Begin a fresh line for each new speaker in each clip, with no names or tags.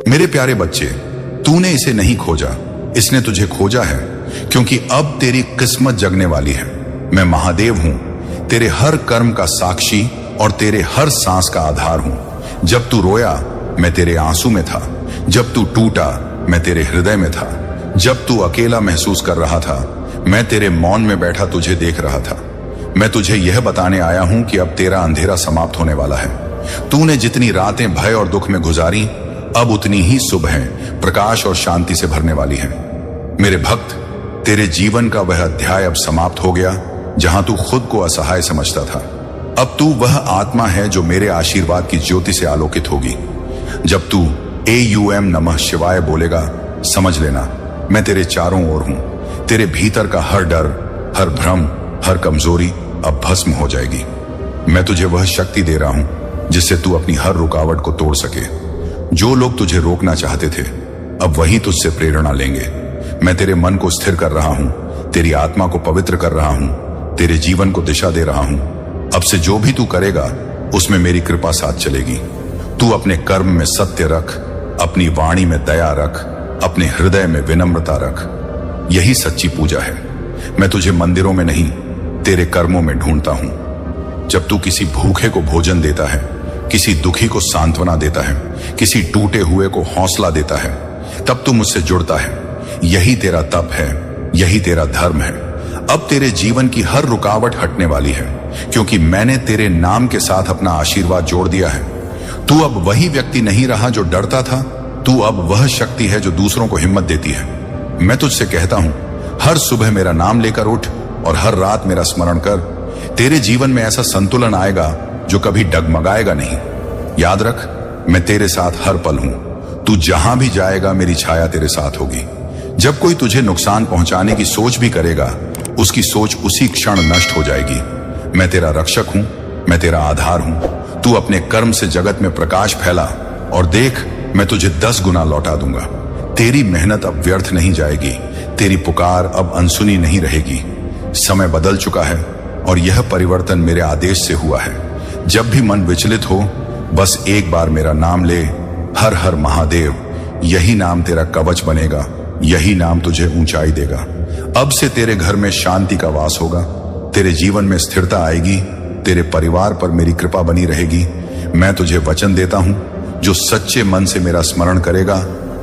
मेरे प्यारे बच्चे, तूने इसे नहीं खोजा, इसने तुझे खोजा है, क्योंकि अब तेरी किस्मत जगने वाली है। मैं महादेव हूं, तेरे हर कर्म का साक्षी और तेरे हर सांस का आधार हूं। जब तू रोया, मैं तेरे आंसू में था। जब तू टूटा, मैं तेरे हृदय में था। जब तू अकेला महसूस कर रहा था, मैं तेरे मौन में बैठा तुझे देख रहा था। मैं तुझे यह बताने आया हूं कि अब तेरा अंधेरा समाप्त होने वाला है। तूने जितनी रातें भय और दुख में गुजारी, अब उतनी ही सुबह प्रकाश और शांति से भरने वाली है। मेरे भक्त, तेरे जीवन का वह अध्याय अब समाप्त हो गया जहां तू खुद को असहाय समझता था। अब तू वह आत्मा है जो मेरे आशीर्वाद की ज्योति से आलोकित होगी। जब तू AUM नमः शिवाय बोलेगा, समझ लेना मैं तेरे चारों ओर हूं। तेरे भीतर का हर डर, हर भ्रम, हर कमजोरी अब भस्म हो जाएगी। मैं तुझे वह शक्ति दे रहा हूं जिससे तू अपनी हर रुकावट को तोड़ सके। जो लोग तुझे रोकना चाहते थे, अब वही तुझसे प्रेरणा लेंगे। मैं तेरे मन को स्थिर कर रहा हूं, तेरी आत्मा को पवित्र कर रहा हूं, तेरे जीवन को दिशा दे रहा हूं। अब से जो भी तू करेगा, उसमें मेरी कृपा साथ चलेगी। तू अपने कर्म में सत्य रख, अपनी वाणी में दया रख, अपने हृदय में विनम्रता रख। यही सच्ची पूजा है। मैं तुझे मंदिरों में नहीं, तेरे कर्मों में ढूंढता हूं। जब तू किसी भूखे को भोजन देता है, किसी दुखी को सांत्वना देता है, किसी टूटे हुए को हौसला देता है, तब तू मुझसे जुड़ता है। यही तेरा तप है, यही तेरा धर्म है। अब तेरे जीवन की हर रुकावट हटने वाली है, क्योंकि मैंने तेरे नाम के साथ अपना आशीर्वाद जोड़ दिया है। तू अब वही व्यक्ति नहीं रहा जो डरता था, तू अब वह शक्ति है जो दूसरों को हिम्मत देती है। मैं तुझसे कहता हूं, हर सुबह मेरा नाम लेकर उठ और हर रात मेरा स्मरण कर। तेरे जीवन में ऐसा संतुलन आएगा जो कभी डगमगाएगा नहीं। याद रख, मैं तेरे साथ हर पल हूं। तू जहां भी जाएगा, मेरी छाया तेरे साथ होगी। जब कोई तुझे नुकसान पहुंचाने की सोच भी करेगा, उसकी सोच उसी क्षण नष्ट हो जाएगी। मैं तेरा रक्षक हूं, मैं तेरा आधार हूं। तू अपने कर्म से जगत में प्रकाश फैला और देख, मैं तुझे 10 गुना लौटा दूंगा। तेरी मेहनत अब व्यर्थ नहीं जाएगी, तेरी पुकार अब अनसुनी नहीं रहेगी। समय बदल चुका है और यह परिवर्तन मेरे आदेश से हुआ है। जब भी मन विचलित हो, बस एक बार मेरा नाम ले, हर हर महादेव। यही नाम तेरा कवच बनेगा, यही नाम तुझे ऊंचाई देगा। अब से तेरे घर में शांति का वास होगा, तेरे जीवन में स्थिरता आएगी, तेरे परिवार पर मेरी कृपा बनी रहेगी। मैं तुझे वचन देता हूं, जो सच्चे मन से मेरा स्मरण करेगा,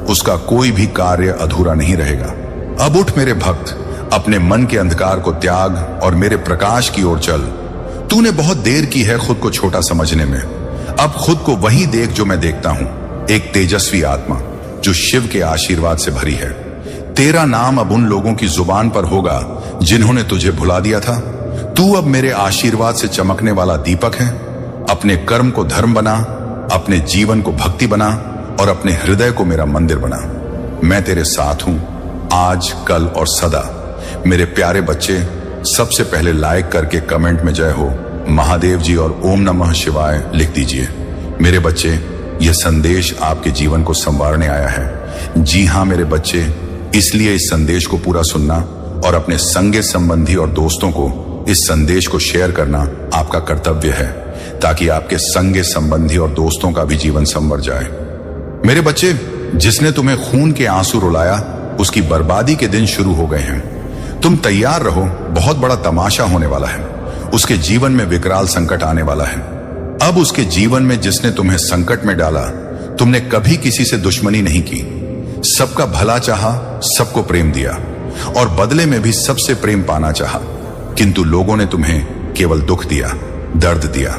उसका कोई भी कार्य अधूरा नहीं रहेगा। अब उठ मेरे भक्त, अपने मन के अंधकार को त्याग और मेरे प्रकाश की ओर चल। तूने बहुत देर की है खुद को छोटा समझने में। अब खुद को वही देख जो मैं देखता हूं, एक तेजस्वी आत्मा जो शिव के आशीर्वाद से भरी है। तेरा नाम अब उन लोगों की जुबान पर होगा जिन्होंने तुझे भुला दिया था। तू अब मेरे आशीर्वाद से चमकने वाला दीपक है। अपने कर्म को धर्म बना, अपने जीवन को भक्ति बना और अपने हृदय को मेरा मंदिर बना। मैं तेरे साथ हूं, आज, कल और सदा। मेरे प्यारे बच्चे, सबसे पहले लाइक करके कमेंट में जय हो महादेव जी और ओम नमः शिवाय लिख दीजिए। मेरे बच्चे, यह संदेश आपके जीवन को संवारने आया है। जी हां मेरे बच्चे, इसलिए इस संदेश को पूरा सुनना और अपने संगे संबंधी और दोस्तों को इस संदेश को शेयर करना आपका कर्तव्य है, ताकि आपके संगे संबंधी और दोस्तों का भी जीवन संवर जाए। मेरे बच्चे, जिसने तुम्हें खून के आंसू रुलाया, उसकी बर्बादी के दिन शुरू हो गए हैं। तुम तैयार रहो, बहुत बड़ा तमाशा होने वाला है। उसके जीवन में विकराल संकट आने वाला है। अब उसके जीवन में जिसने तुम्हें संकट में डाला, तुमने कभी किसी से दुश्मनी नहीं की, सबका भला चाहा, सबको प्रेम दिया और बदले में भी सबसे प्रेम पाना चाहा। किंतु लोगों ने तुम्हें केवल दुख दिया, दर्द दिया।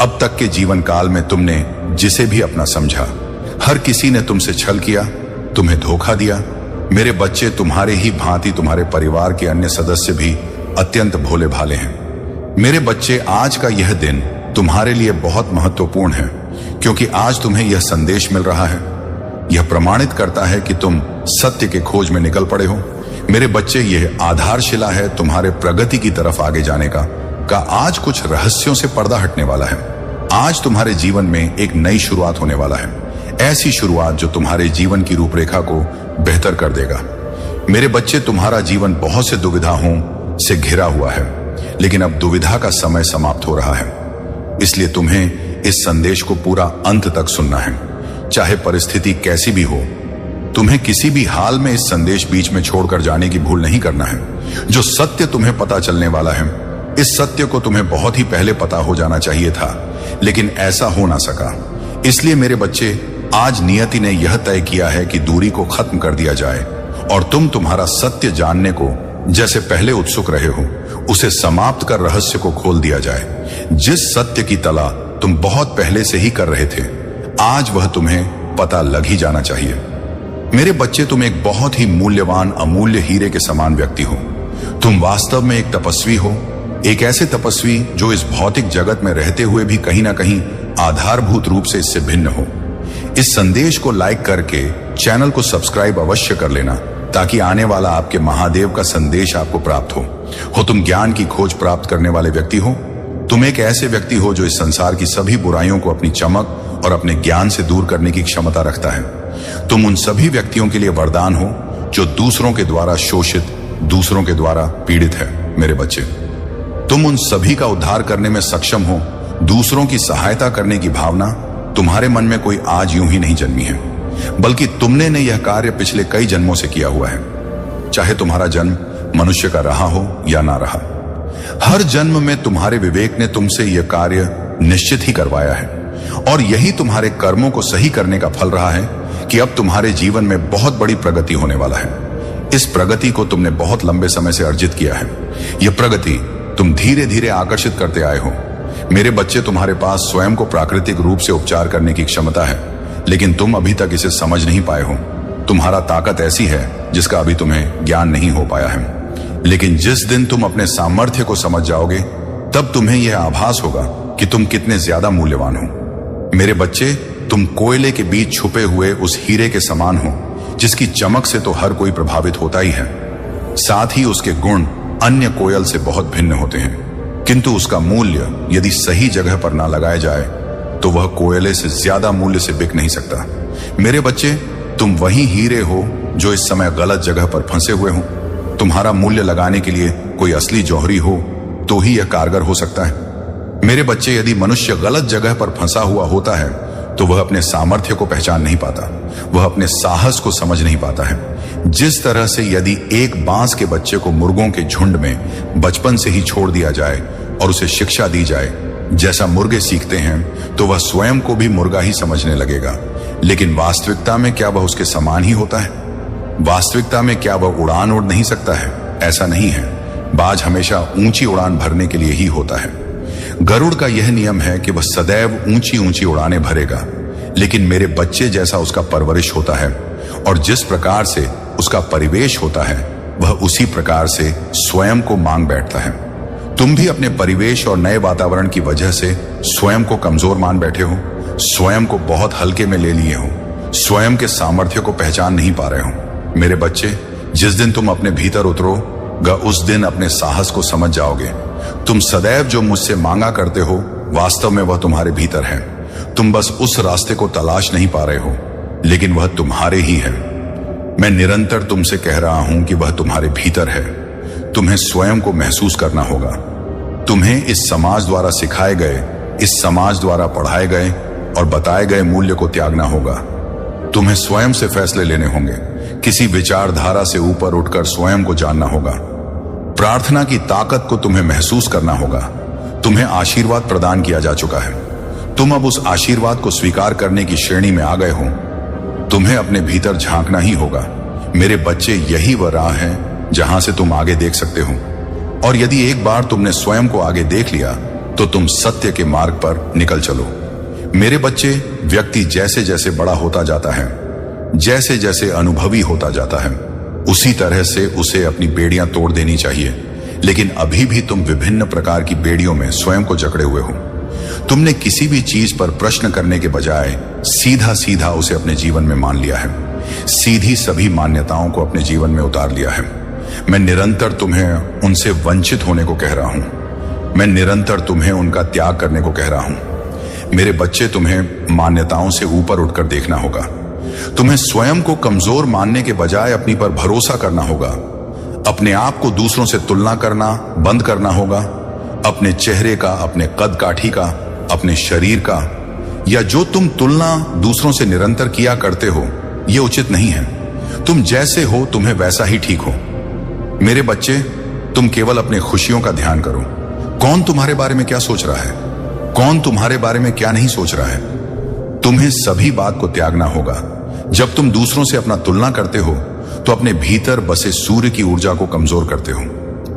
अब तक के जीवन काल में तुमने जिसे भी अपना समझा, हर किसी ने तुमसे छल किया, तुम्हें धोखा दिया। मेरे बच्चे, तुम्हारे ही भांति तुम्हारे परिवार के अन्य सदस्य भी अत्यंत भोले भाले हैं। मेरे बच्चे, आज का यह दिन तुम्हारे लिए बहुत महत्वपूर्ण है, क्योंकि आज तुम्हें यह संदेश मिल रहा है। यह प्रमाणित करता है कि तुम सत्य के खोज में निकल पड़े हो। मेरे बच्चे, यह आधारशिला है तुम्हारे प्रगति की तरफ आगे जाने का आज कुछ रहस्यों से पर्दा हटने वाला है। आज तुम्हारे जीवन में एक नई शुरुआत होने वाला है, ऐसी शुरुआत जो तुम्हारे जीवन की रूपरेखा को बेहतर कर देगा। मेरे बच्चे, तुम्हारा जीवन बहुत से दुविधाओं से घिरा हुआ है, लेकिन अब दुविधा का समय समाप्त हो रहा है। इसलिए तुम्हें इस संदेश को पूरा अंत तक सुनना है। चाहे परिस्थिति कैसी भी हो। तुम्हें किसी भी हाल में इस संदेश बीच में छोड़कर जाने की भूल नहीं करना है। जो सत्य तुम्हें पता चलने वाला है, इस सत्य को तुम्हें बहुत ही पहले पता हो जाना चाहिए था, लेकिन ऐसा हो ना सका। इसलिए मेरे बच्चे, आज नियति ने यह तय किया है कि दूरी को खत्म कर दिया जाए और तुम तुम्हारा सत्य जानने को जैसे पहले उत्सुक रहे हो, उसे समाप्त कर रहस्य को खोल दिया जाए। जिस सत्य की तला तुम बहुत पहले से ही कर रहे थे, आज वह तुम्हें पता लग ही जाना चाहिए। मेरे बच्चे, तुम एक बहुत ही मूल्यवान अमूल्य हीरे के समान व्यक्ति हो। तुम वास्तव में एक तपस्वी हो, एक ऐसे तपस्वी जो इस भौतिक जगत में रहते हुए भी कहीं ना कहीं आधारभूत रूप से इससे भिन्न हो। इस संदेश को लाइक करके चैनल को सब्सक्राइब अवश्य कर लेना, ताकि आने वाला आपके महादेव का संदेश आपको प्राप्त हो। तुम ज्ञान की खोज प्राप्त करने वाले व्यक्ति हो। तुम एक ऐसे व्यक्ति हो जो इस संसार की सभी बुराइयों को अपनी चमक और अपने ज्ञान से दूर करने की क्षमता रखता है। तुम उन सभी व्यक्तियों के लिए वरदान हो जो दूसरों के द्वारा शोषित, दूसरों के द्वारा पीड़ित है। मेरे बच्चे, तुम उन सभी का उद्धार करने में सक्षम हो। दूसरों की सहायता करने की भावना तुम्हारे मन में कोई आज यूं ही नहीं जन्मी है, बल्कि तुमने ने यह कार्य पिछले कई जन्मों से किया हुआ है। चाहे तुम्हारा जन्म मनुष्य का रहा हो या ना रहा, हर जन्म में तुम्हारे विवेक ने तुमसे यह कार्य निश्चित ही करवाया है, और यही तुम्हारे कर्मों को सही करने का फल रहा है कि अब तुम्हारे जीवन में बहुत बड़ी प्रगति होने वाला है। इस प्रगति को तुमने बहुत लंबे समय से अर्जित किया है। यह प्रगति तुम धीरे धीरे आकर्षित करते आए हो। मेरे बच्चे, तुम्हारे पास स्वयं को प्राकृतिक रूप से उपचार करने की क्षमता है, लेकिन तुम अभी तक इसे समझ नहीं पाए हो। तुम्हारा ताकत ऐसी है जिसका अभी तुम्हें ज्ञान नहीं हो पाया है, लेकिन जिस दिन तुम अपने सामर्थ्य को समझ जाओगे, तब तुम्हें यह आभास होगा कि तुम कितने ज्यादा मूल्यवान हो। मेरे बच्चे, तुम कोयले के बीच छुपे हुए उस हीरे के समान हो, जिसकी चमक से तो हर कोई प्रभावित होता ही है। साथ ही उसके गुण अन्य कोयल से बहुत भिन्न होते हैं, किंतु उसका मूल्य यदि सही जगह पर ना लगाया जाए तो वह कोयले से ज्यादा मूल्य से बिक नहीं सकता। मेरे बच्चे, तुम वही हीरे हो जो इस समय गलत जगह पर फंसे हुए हो। तुम्हारा मूल्य लगाने के लिए कोई असली जौहरी हो तो ही यह कारगर हो सकता है। मेरे बच्चे, यदि मनुष्य गलत जगह पर फंसा हुआ होता है तो वह अपने सामर्थ्य को पहचान नहीं पाता, वह अपने साहस को समझ नहीं पाता है। जिस तरह से यदि एक बांस के बच्चे को मुर्गों के झुंड में बचपन से ही छोड़ दिया जाए और उसे शिक्षा दी जाए जैसा मुर्गे सीखते हैं, तो वह स्वयं को भी मुर्गा ही समझने लगेगा। लेकिन वास्तविकता में क्या वह उसके समान ही होता है? वास्तविकता में क्या वह उड़ान उड़ नहीं सकता है? ऐसा नहीं है। बाज हमेशा ऊंची उड़ान भरने के लिए ही होता है। गरुड़ का यह नियम है कि वह सदैव ऊंची ऊंची उड़ानें भरेगा, लेकिन मेरे बच्चे जैसा उसका परवरिश होता है और जिस प्रकार से उसका परिवेश होता है, वह उसी प्रकार से स्वयं को मांग बैठता है। तुम भी अपने परिवेश और नए वातावरण की वजह से स्वयं को कमजोर मान बैठे हो, स्वयं को बहुत हल्के में ले लिए हो, स्वयं के सामर्थ्य को पहचान नहीं पा रहे हो। मेरे बच्चे, जिस दिन तुम अपने भीतर उतरोगे, उस दिन अपने साहस को समझ जाओगे। तुम सदैव जो मुझसे मांगा करते हो, वास्तव में वह तुम्हारे भीतर है। तुम बस उस रास्ते को तलाश नहीं पा रहे हो, लेकिन वह तुम्हारे ही है। मैं निरंतर तुमसे कह रहा हूं कि वह तुम्हारे भीतर है। तुम्हें स्वयं को महसूस करना होगा। तुम्हें इस समाज द्वारा सिखाए गए, इस समाज द्वारा पढ़ाए गए और बताए गए मूल्य को त्यागना होगा। तुम्हें स्वयं से फैसले लेने होंगे। किसी विचारधारा से ऊपर उठकर स्वयं को जानना होगा। प्रार्थना की ताकत को तुम्हें महसूस करना होगा। तुम्हें आशीर्वाद प्रदान किया जा चुका है। तुम अब उस आशीर्वाद को स्वीकार करने की श्रेणी में आ गए हो। तुम्हें अपने भीतर झांकना ही होगा। मेरे बच्चे, यही वह राह है जहां से तुम आगे देख सकते हो। और यदि एक बार तुमने स्वयं को आगे देख लिया तो तुम सत्य के मार्ग पर निकल चलो। मेरे बच्चे, व्यक्ति जैसे जैसे बड़ा होता जाता है, जैसे जैसे अनुभवी होता जाता है, उसी तरह से उसे अपनी बेड़ियां तोड़ देनी चाहिए। लेकिन अभी भी तुम विभिन्न प्रकार की बेड़ियों में स्वयं को जकड़े हुए हो। तुमने किसी भी चीज पर प्रश्न करने के बजाय सीधा सीधा उसे अपने जीवन में मान लिया है। सीधी सभी मान्यताओं को अपने जीवन में उतार लिया है। मैं निरंतर तुम्हें उनसे वंचित होने को कह रहा हूं। मैं निरंतर तुम्हें उनका त्याग करने को कह रहा हूं। मेरे बच्चे, तुम्हें मान्यताओं से ऊपर उठकर देखना होगा। तुम्हें स्वयं को कमजोर मानने के बजाय अपनी पर भरोसा करना होगा। अपने आप को दूसरों से तुलना करना बंद करना होगा। अपने चेहरे का, अपने कद काठी का, अपने शरीर का। या जो तुम तुलना दूसरों से निरंतर किया करते हो, यह उचित नहीं है। तुम जैसे हो तुम्हें वैसा ही ठीक हो। मेरे बच्चे, तुम केवल अपने खुशियों का ध्यान करो। कौन तुम्हारे बारे में क्या सोच रहा है, कौन तुम्हारे बारे में क्या नहीं सोच रहा है। तुम्हें सभी बात को त्यागना होगा। जब तुम दूसरों से अपना तुलना करते हो तो अपने भीतर बसे सूर्य की ऊर्जा को कमजोर करते हो।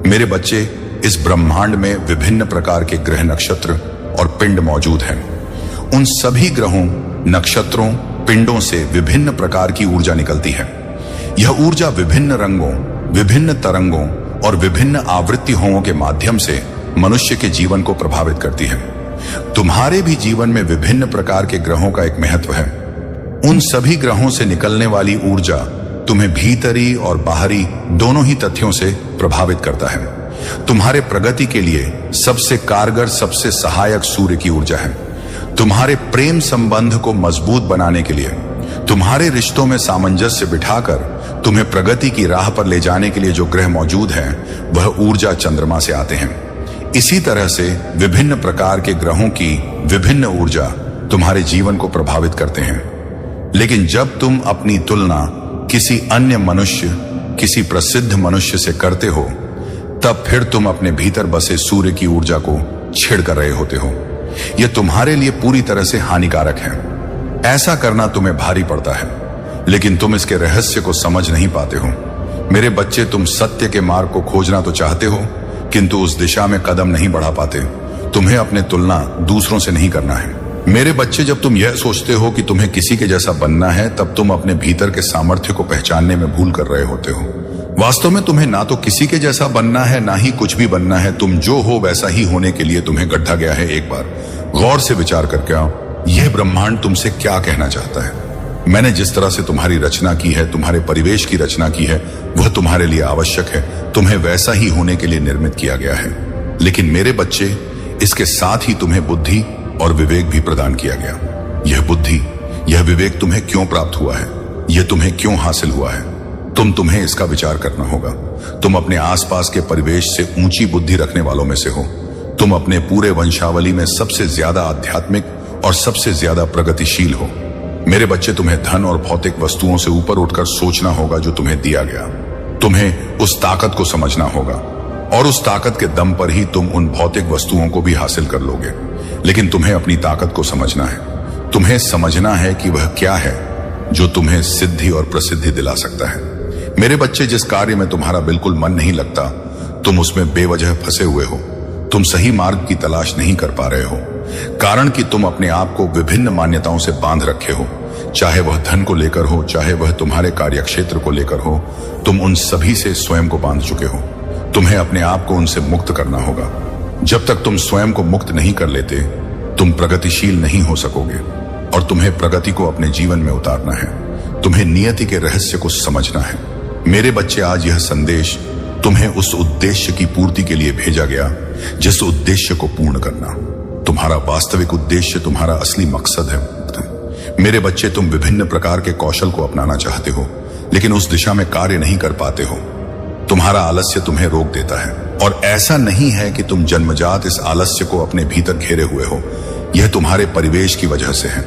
मेरे बच्चे, इस ब्रह्मांड में विभिन्न प्रकार के ग्रह, नक्षत्र और पिंड मौजूद हैं। उन सभी ग्रहों, नक्षत्रों, पिंडों से विभिन्न प्रकार की ऊर्जा निकलती है। यह ऊर्जा विभिन्न रंगों, विभिन्न तरंगों और विभिन्न आवृत्तियों के माध्यम से मनुष्य के जीवन को प्रभावित करती है। तुम्हारे भी जीवन में विभिन्न प्रकार के ग्रहों का एक महत्व है। उन सभी ग्रहों से निकलने वाली ऊर्जा तुम्हें भीतरी और बाहरी दोनों ही तथ्यों से प्रभावित करता है। तुम्हारे प्रगति के लिए सबसे कारगर, सबसे सहायक सूर्य की ऊर्जा है। तुम्हारे प्रेम संबंध को मजबूत बनाने के लिए, तुम्हारे रिश्तों में सामंजस्य बिठाकर तुम्हें प्रगति की राह पर ले जाने के लिए जो ग्रह मौजूद हैं, वह ऊर्जा चंद्रमा से आते हैं। इसी तरह से विभिन्न प्रकार के ग्रहों की विभिन्न ऊर्जा तुम्हारे जीवन को प्रभावित करते हैं। लेकिन जब तुम अपनी तुलना किसी अन्य मनुष्य, किसी प्रसिद्ध मनुष्य से करते हो, तब फिर तुम अपने भीतर बसे सूर्य की ऊर्जा को छेड़ कर रहे होते हो। यह तुम्हारे लिए पूरी तरह से हानिकारक है। ऐसा करना तुम्हें भारी पड़ता है, लेकिन तुम इसके रहस्य को समझ नहीं पाते हो। मेरे बच्चे, तुम सत्य के मार्ग को खोजना तो चाहते हो, किंतु उस दिशा में कदम नहीं बढ़ा पाते। तुम्हें अपने तुलना दूसरों से नहीं करना है। मेरे बच्चे, जब तुम यह सोचते हो कि तुम्हें किसी के जैसा बनना है, तब तुम अपने भीतर के सामर्थ्य को पहचानने में भूल कर रहे होते हो। वास्तव में तुम्हें ना तो किसी के जैसा बनना है, ना ही कुछ भी बनना है। तुम जो हो वैसा ही होने के लिए तुम्हें गढ़ा गया है। एक बार गौर से विचार करके आओ, यह ब्रह्मांड तुमसे क्या कहना चाहता है। मैंने जिस तरह से तुम्हारी रचना की है, तुम्हारे परिवेश की रचना की है, वह तुम्हारे लिए आवश्यक है। तुम्हें वैसा ही होने के लिए निर्मित किया गया है। लेकिन मेरे बच्चे, इसके साथ ही तुम्हें बुद्धि और विवेक भी प्रदान किया गया। यह बुद्धि, यह विवेक तुम्हें क्यों प्राप्त हुआ है, यह तुम्हें क्यों हासिल हुआ है, तुम्हें इसका विचार करना होगा। तुम अपने आसपास के परिवेश से ऊंची बुद्धि रखने वालों में से हो। तुम अपने पूरे वंशावली में सबसे ज्यादा आध्यात्मिक और सबसे ज्यादा प्रगतिशील हो। मेरे बच्चे, तुम्हें धन और भौतिक वस्तुओं से ऊपर उठकर सोचना होगा जो तुम्हें दिया गया। तुम्हें उस ताकत को समझना होगा और उस ताकत के दम पर ही तुम उन भौतिक वस्तुओं को भी हासिल कर लोगे। लेकिन तुम्हें अपनी ताकत को समझना है। तुम्हें समझना है कि वह क्या है जो तुम्हें सिद्धि और प्रसिद्धि दिला सकता है। मेरे बच्चे, जिस कार्य में तुम्हारा बिल्कुल मन नहीं लगता, तुम उसमें बेवजह फंसे हुए हो। तुम सही मार्ग की तलाश नहीं कर पा रहे हो, कारण कि तुम अपने आप को विभिन्न मान्यताओं से बांध रखे हो। चाहे वह धन को लेकर हो, चाहे वह तुम्हारे कार्यक्षेत्र को लेकर हो, तुम उन सभी से स्वयं को बांध चुके हो। तुम्हें अपने आप को उनसे मुक्त करना होगा। जब तक तुम स्वयं को मुक्त नहीं कर लेते, तुम प्रगतिशील नहीं हो सकोगे और तुम्हें प्रगति को अपने जीवन में उतारना है। तुम्हें नियति के रहस्य को समझना है। मेरे बच्चे, आज यह संदेश तुम्हें उस उद्देश्य की पूर्ति के लिए भेजा गया जिस उद्देश्य को पूर्ण करना। तुम्हारा वास्तविक उद्देश्य, तुम्हारा असली मकसद है। मेरे बच्चे, तुम विभिन्न प्रकार के कौशल को अपनाना चाहते हो, लेकिन उस दिशा में कार्य नहीं कर पाते हो। तुम्हारा आलस्य तुम्हें रोक देता है। और ऐसा नहीं है कि तुम जन्मजात इस आलस्य को अपने भीतर घेरे हुए हो। यह तुम्हारे परिवेश की वजह से है,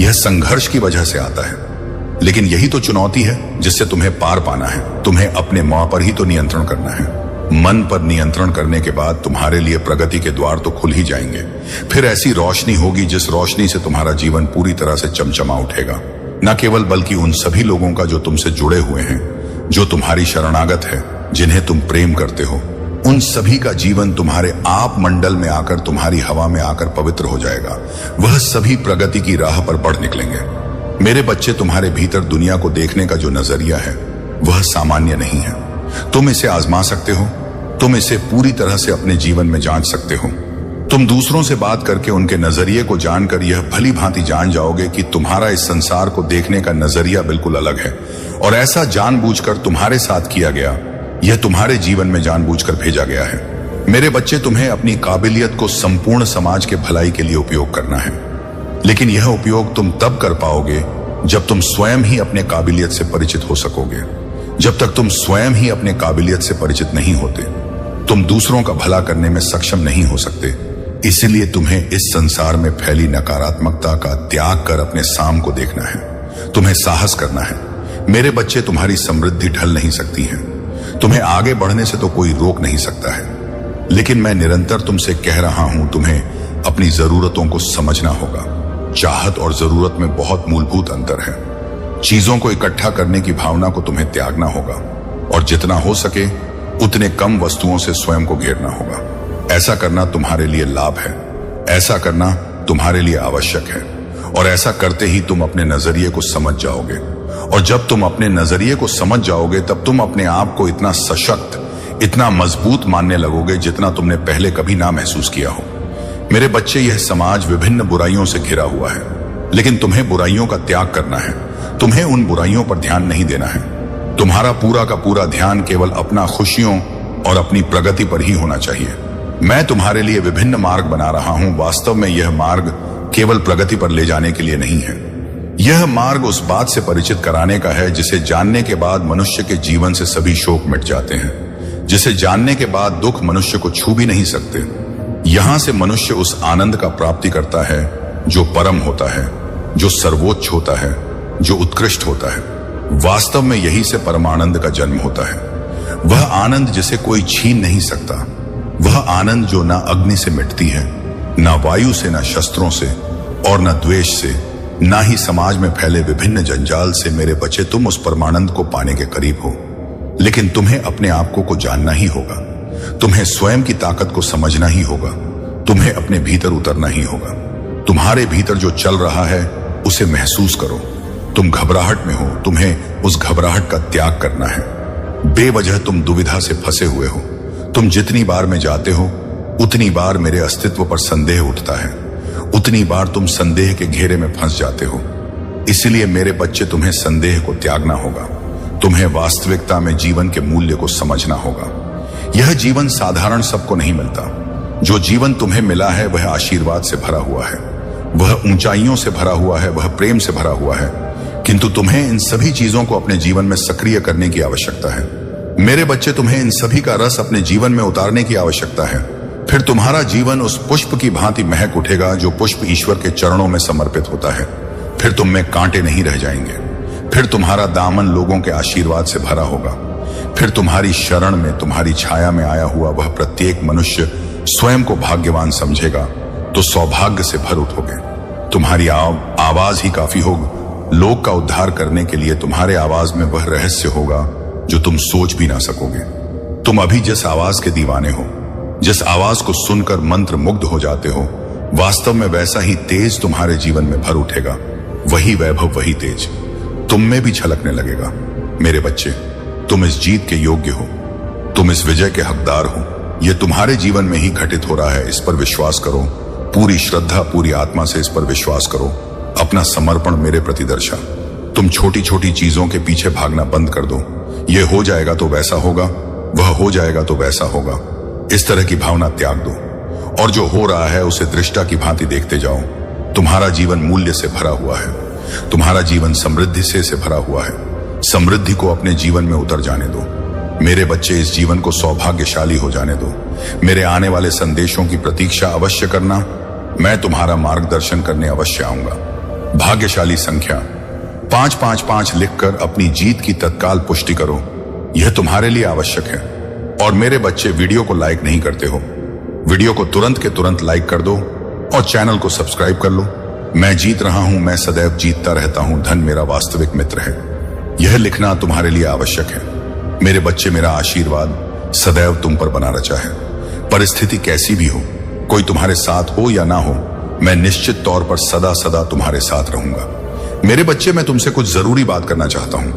यह संघर्ष की वजह से आता है। लेकिन यही तो चुनौती है जिससे तुम्हें पार पाना है। तुम्हें अपने मां पर ही तो नियंत्रण करना है। मन पर नियंत्रण करने के बाद तुम्हारे लिए प्रगति के द्वार तो खुल ही जाएंगे। फिर ऐसी रोशनी होगी जिस रोशनी से तुम्हारा जीवन पूरी तरह से चमचमा उठेगा। न केवल, बल्कि उन सभी लोगों का जो तुमसे जुड़े हुए हैं, जो तुम्हारी शरणागत है, जिन्हें तुम प्रेम करते हो, उन सभी का जीवन तुम्हारे आप मंडल में आकर, तुम्हारी हवा में आकर पवित्र हो जाएगा। वह सभी प्रगति की राह पर बढ़ निकलेंगे। मेरे बच्चे, तुम्हारे भीतर दुनिया को देखने का जो नजरिया है, वह सामान्य नहीं है। तुम इसे आजमा सकते हो। तुम इसे पूरी तरह से अपने जीवन में जांच सकते हो। तुम दूसरों से बात करके उनके नजरिए को जानकर यह भली भांति जान जाओगे कि तुम्हारा इस संसार को देखने का नजरिया बिल्कुल अलग है और ऐसा जानबूझकर तुम्हारे साथ किया गया। यह तुम्हारे जीवन में जानबूझकर भेजा गया है। मेरे बच्चे, तुम्हें अपनी काबिलियत को संपूर्ण समाज के भलाई के लिए उपयोग करना है। लेकिन यह उपयोग तुम तब कर पाओगे जब तुम स्वयं ही अपने काबिलियत से परिचित हो सकोगे। जब तक तुम स्वयं ही अपने काबिलियत से परिचित नहीं होते, तुम दूसरों का भला करने में सक्षम नहीं हो सकते। इसलिए तुम्हें इस संसार में फैली नकारात्मकता का त्याग कर अपने साम को देखना है। तुम्हें साहस करना है। मेरे बच्चे, तुम्हारी समृद्धि ढल नहीं सकती है। तुम्हें आगे बढ़ने से तो कोई रोक नहीं सकता है, लेकिन मैं निरंतर तुमसे कह रहा हूं, तुम्हें अपनी जरूरतों को समझना होगा। चाहत और जरूरत में बहुत मूलभूत अंतर है। चीजों को इकट्ठा करने की भावना को तुम्हें त्यागना होगा और जितना हो सके उतने कम वस्तुओं से स्वयं को घेरना होगा। ऐसा करना तुम्हारे लिए लाभ है, ऐसा करना तुम्हारे लिए आवश्यक है, और ऐसा करते ही तुम अपने नजरिए को समझ जाओगे। और जब तुम अपने नजरिए को समझ जाओगे तब तुम अपने आप को इतना सशक्त, इतना मजबूत मानने लगोगे जितना तुमने पहले कभी ना महसूस किया हो। मेरे बच्चे, यह समाज विभिन्न बुराइयों से घिरा हुआ है, लेकिन तुम्हें बुराइयों का त्याग करना है। तुम्हें उन बुराइयों पर ध्यान नहीं देना है। तुम्हारा पूरा का पूरा ध्यान केवल अपना खुशियों और अपनी प्रगति पर ही होना चाहिए। मैं तुम्हारे लिए विभिन्न मार्ग बना रहा हूं। वास्तव में यह मार्ग केवल प्रगति पर ले जाने के लिए नहीं है। यह मार्ग उस बात से परिचित कराने का है जिसे जानने के बाद मनुष्य के जीवन से सभी शोक मिट जाते हैं, जिसे जानने के बाद दुख मनुष्य को छू भी नहीं सकते। यहां से मनुष्य उस आनंद का प्राप्ति करता है जो परम होता है, जो सर्वोच्च होता है, जो उत्कृष्ट होता है। वास्तव में यही से परमानंद का जन्म होता है। वह आनंद जिसे कोई छीन नहीं सकता, वह आनंद जो ना अग्नि से मिटती है, ना वायु से, ना शस्त्रों से और ना द्वेष से, ना ही समाज में फैले विभिन्न जंजाल से। मेरे बच्चे, तुम उस परमानंद को पाने के करीब हो, लेकिन तुम्हें अपने आप को जानना ही होगा। तुम्हें स्वयं की ताकत को समझना ही होगा। तुम्हें अपने भीतर उतरना ही होगा। तुम्हारे भीतर जो चल रहा है उसे महसूस करो। तुम घबराहट में हो, तुम्हें उस घबराहट का त्याग करना है। बेवजह तुम दुविधा से फंसे हुए हो। तुम जितनी बार में जाते हो उतनी बार मेरे अस्तित्व पर संदेह उठता है, उतनी बार तुम संदेह के घेरे में फंस जाते हो। इसलिए मेरे बच्चे, तुम्हें संदेह को त्यागना होगा। तुम्हें वास्तविकता में जीवन के मूल्य को समझना होगा। यह जीवन साधारण सबको नहीं मिलता। जो जीवन तुम्हें मिला है वह आशीर्वाद से भरा हुआ है, वह ऊंचाइयों से भरा हुआ है, वह प्रेम से भरा हुआ है। किंतु तुम्हें इन सभी चीजों को अपने जीवन में सक्रिय करने की आवश्यकता है। मेरे बच्चे, तुम्हें इन सभी का रस अपने जीवन में उतारने की आवश्यकता है। फिर तुम्हारा जीवन उस पुष्प की भांति महक उठेगा जो पुष्प ईश्वर के चरणों में समर्पित होता है। फिर तुम में कांटे नहीं रह जाएंगे। फिर तुम्हारा दामन लोगों के आशीर्वाद से भरा होगा। फिर तुम्हारी शरण में, तुम्हारी छाया में आया हुआ वह प्रत्येक मनुष्य स्वयं को भाग्यवान समझेगा तो सौभाग्य से भर उठोगे। तुम्हारी आवाज ही काफी होगी लोक का उद्धार करने के लिए। तुम्हारे आवाज में वह रहस्य होगा जो तुम सोच भी ना सकोगे। तुम अभी जिस आवाज के दीवाने हो, जिस आवाज को सुनकर मंत्र मुग्ध हो जाते हो, वास्तव में वैसा ही तेज तुम्हारे जीवन में भर उठेगा। वही वैभव, वही तेज तुम में भी झलकने लगेगा। मेरे बच्चे, तुम इस जीत के योग्य हो, तुम इस विजय के हकदार हो। यह तुम्हारे जीवन में ही घटित हो रहा है। इस पर विश्वास करो, पूरी श्रद्धा, पूरी आत्मा से इस पर विश्वास करो। अपना समर्पण मेरे प्रति दर्शा। तुम छोटी छोटी चीजों के पीछे भागना बंद कर दो। यह हो जाएगा तो वैसा होगा, वह हो जाएगा तो वैसा होगा। इस तरह की भावना त्याग दो और जो हो रहा है उसे दृष्टा की भांति देखते जाओ। तुम्हारा जीवन मूल्य से भरा हुआ है। तुम्हारा जीवन समृद्धि से भरा हुआ है। समृद्धि को अपने जीवन में उतर जाने दो। मेरे बच्चे, इस जीवन को सौभाग्यशाली हो जाने दो। मेरे आने वाले संदेशों की प्रतीक्षा अवश्य करना। मैं तुम्हारा मार्गदर्शन करने अवश्य आऊंगा। भाग्यशाली संख्या 555 लिखकर अपनी जीत की तत्काल पुष्टि करो। यह तुम्हारे लिए आवश्यक है। और मेरे बच्चे, वीडियो को लाइक नहीं करते हो, वीडियो को तुरंत के तुरंत लाइक कर दो और चैनल को सब्सक्राइब कर लो। मैं जीत रहा हूं, मैं सदैव जीतता रहता हूं, धन मेरा वास्तविक मित्र है। यह लिखना तुम्हारे लिए आवश्यक है। मेरे बच्चे, मेरा आशीर्वाद सदैव तुम पर बना रचा है। परिस्थिति कैसी भी हो, कोई तुम्हारे साथ हो या ना हो, मैं निश्चित तौर पर सदा सदा तुम्हारे साथ रहूंगा। मेरे बच्चे, मैं तुमसे कुछ जरूरी बात करना चाहता हूं।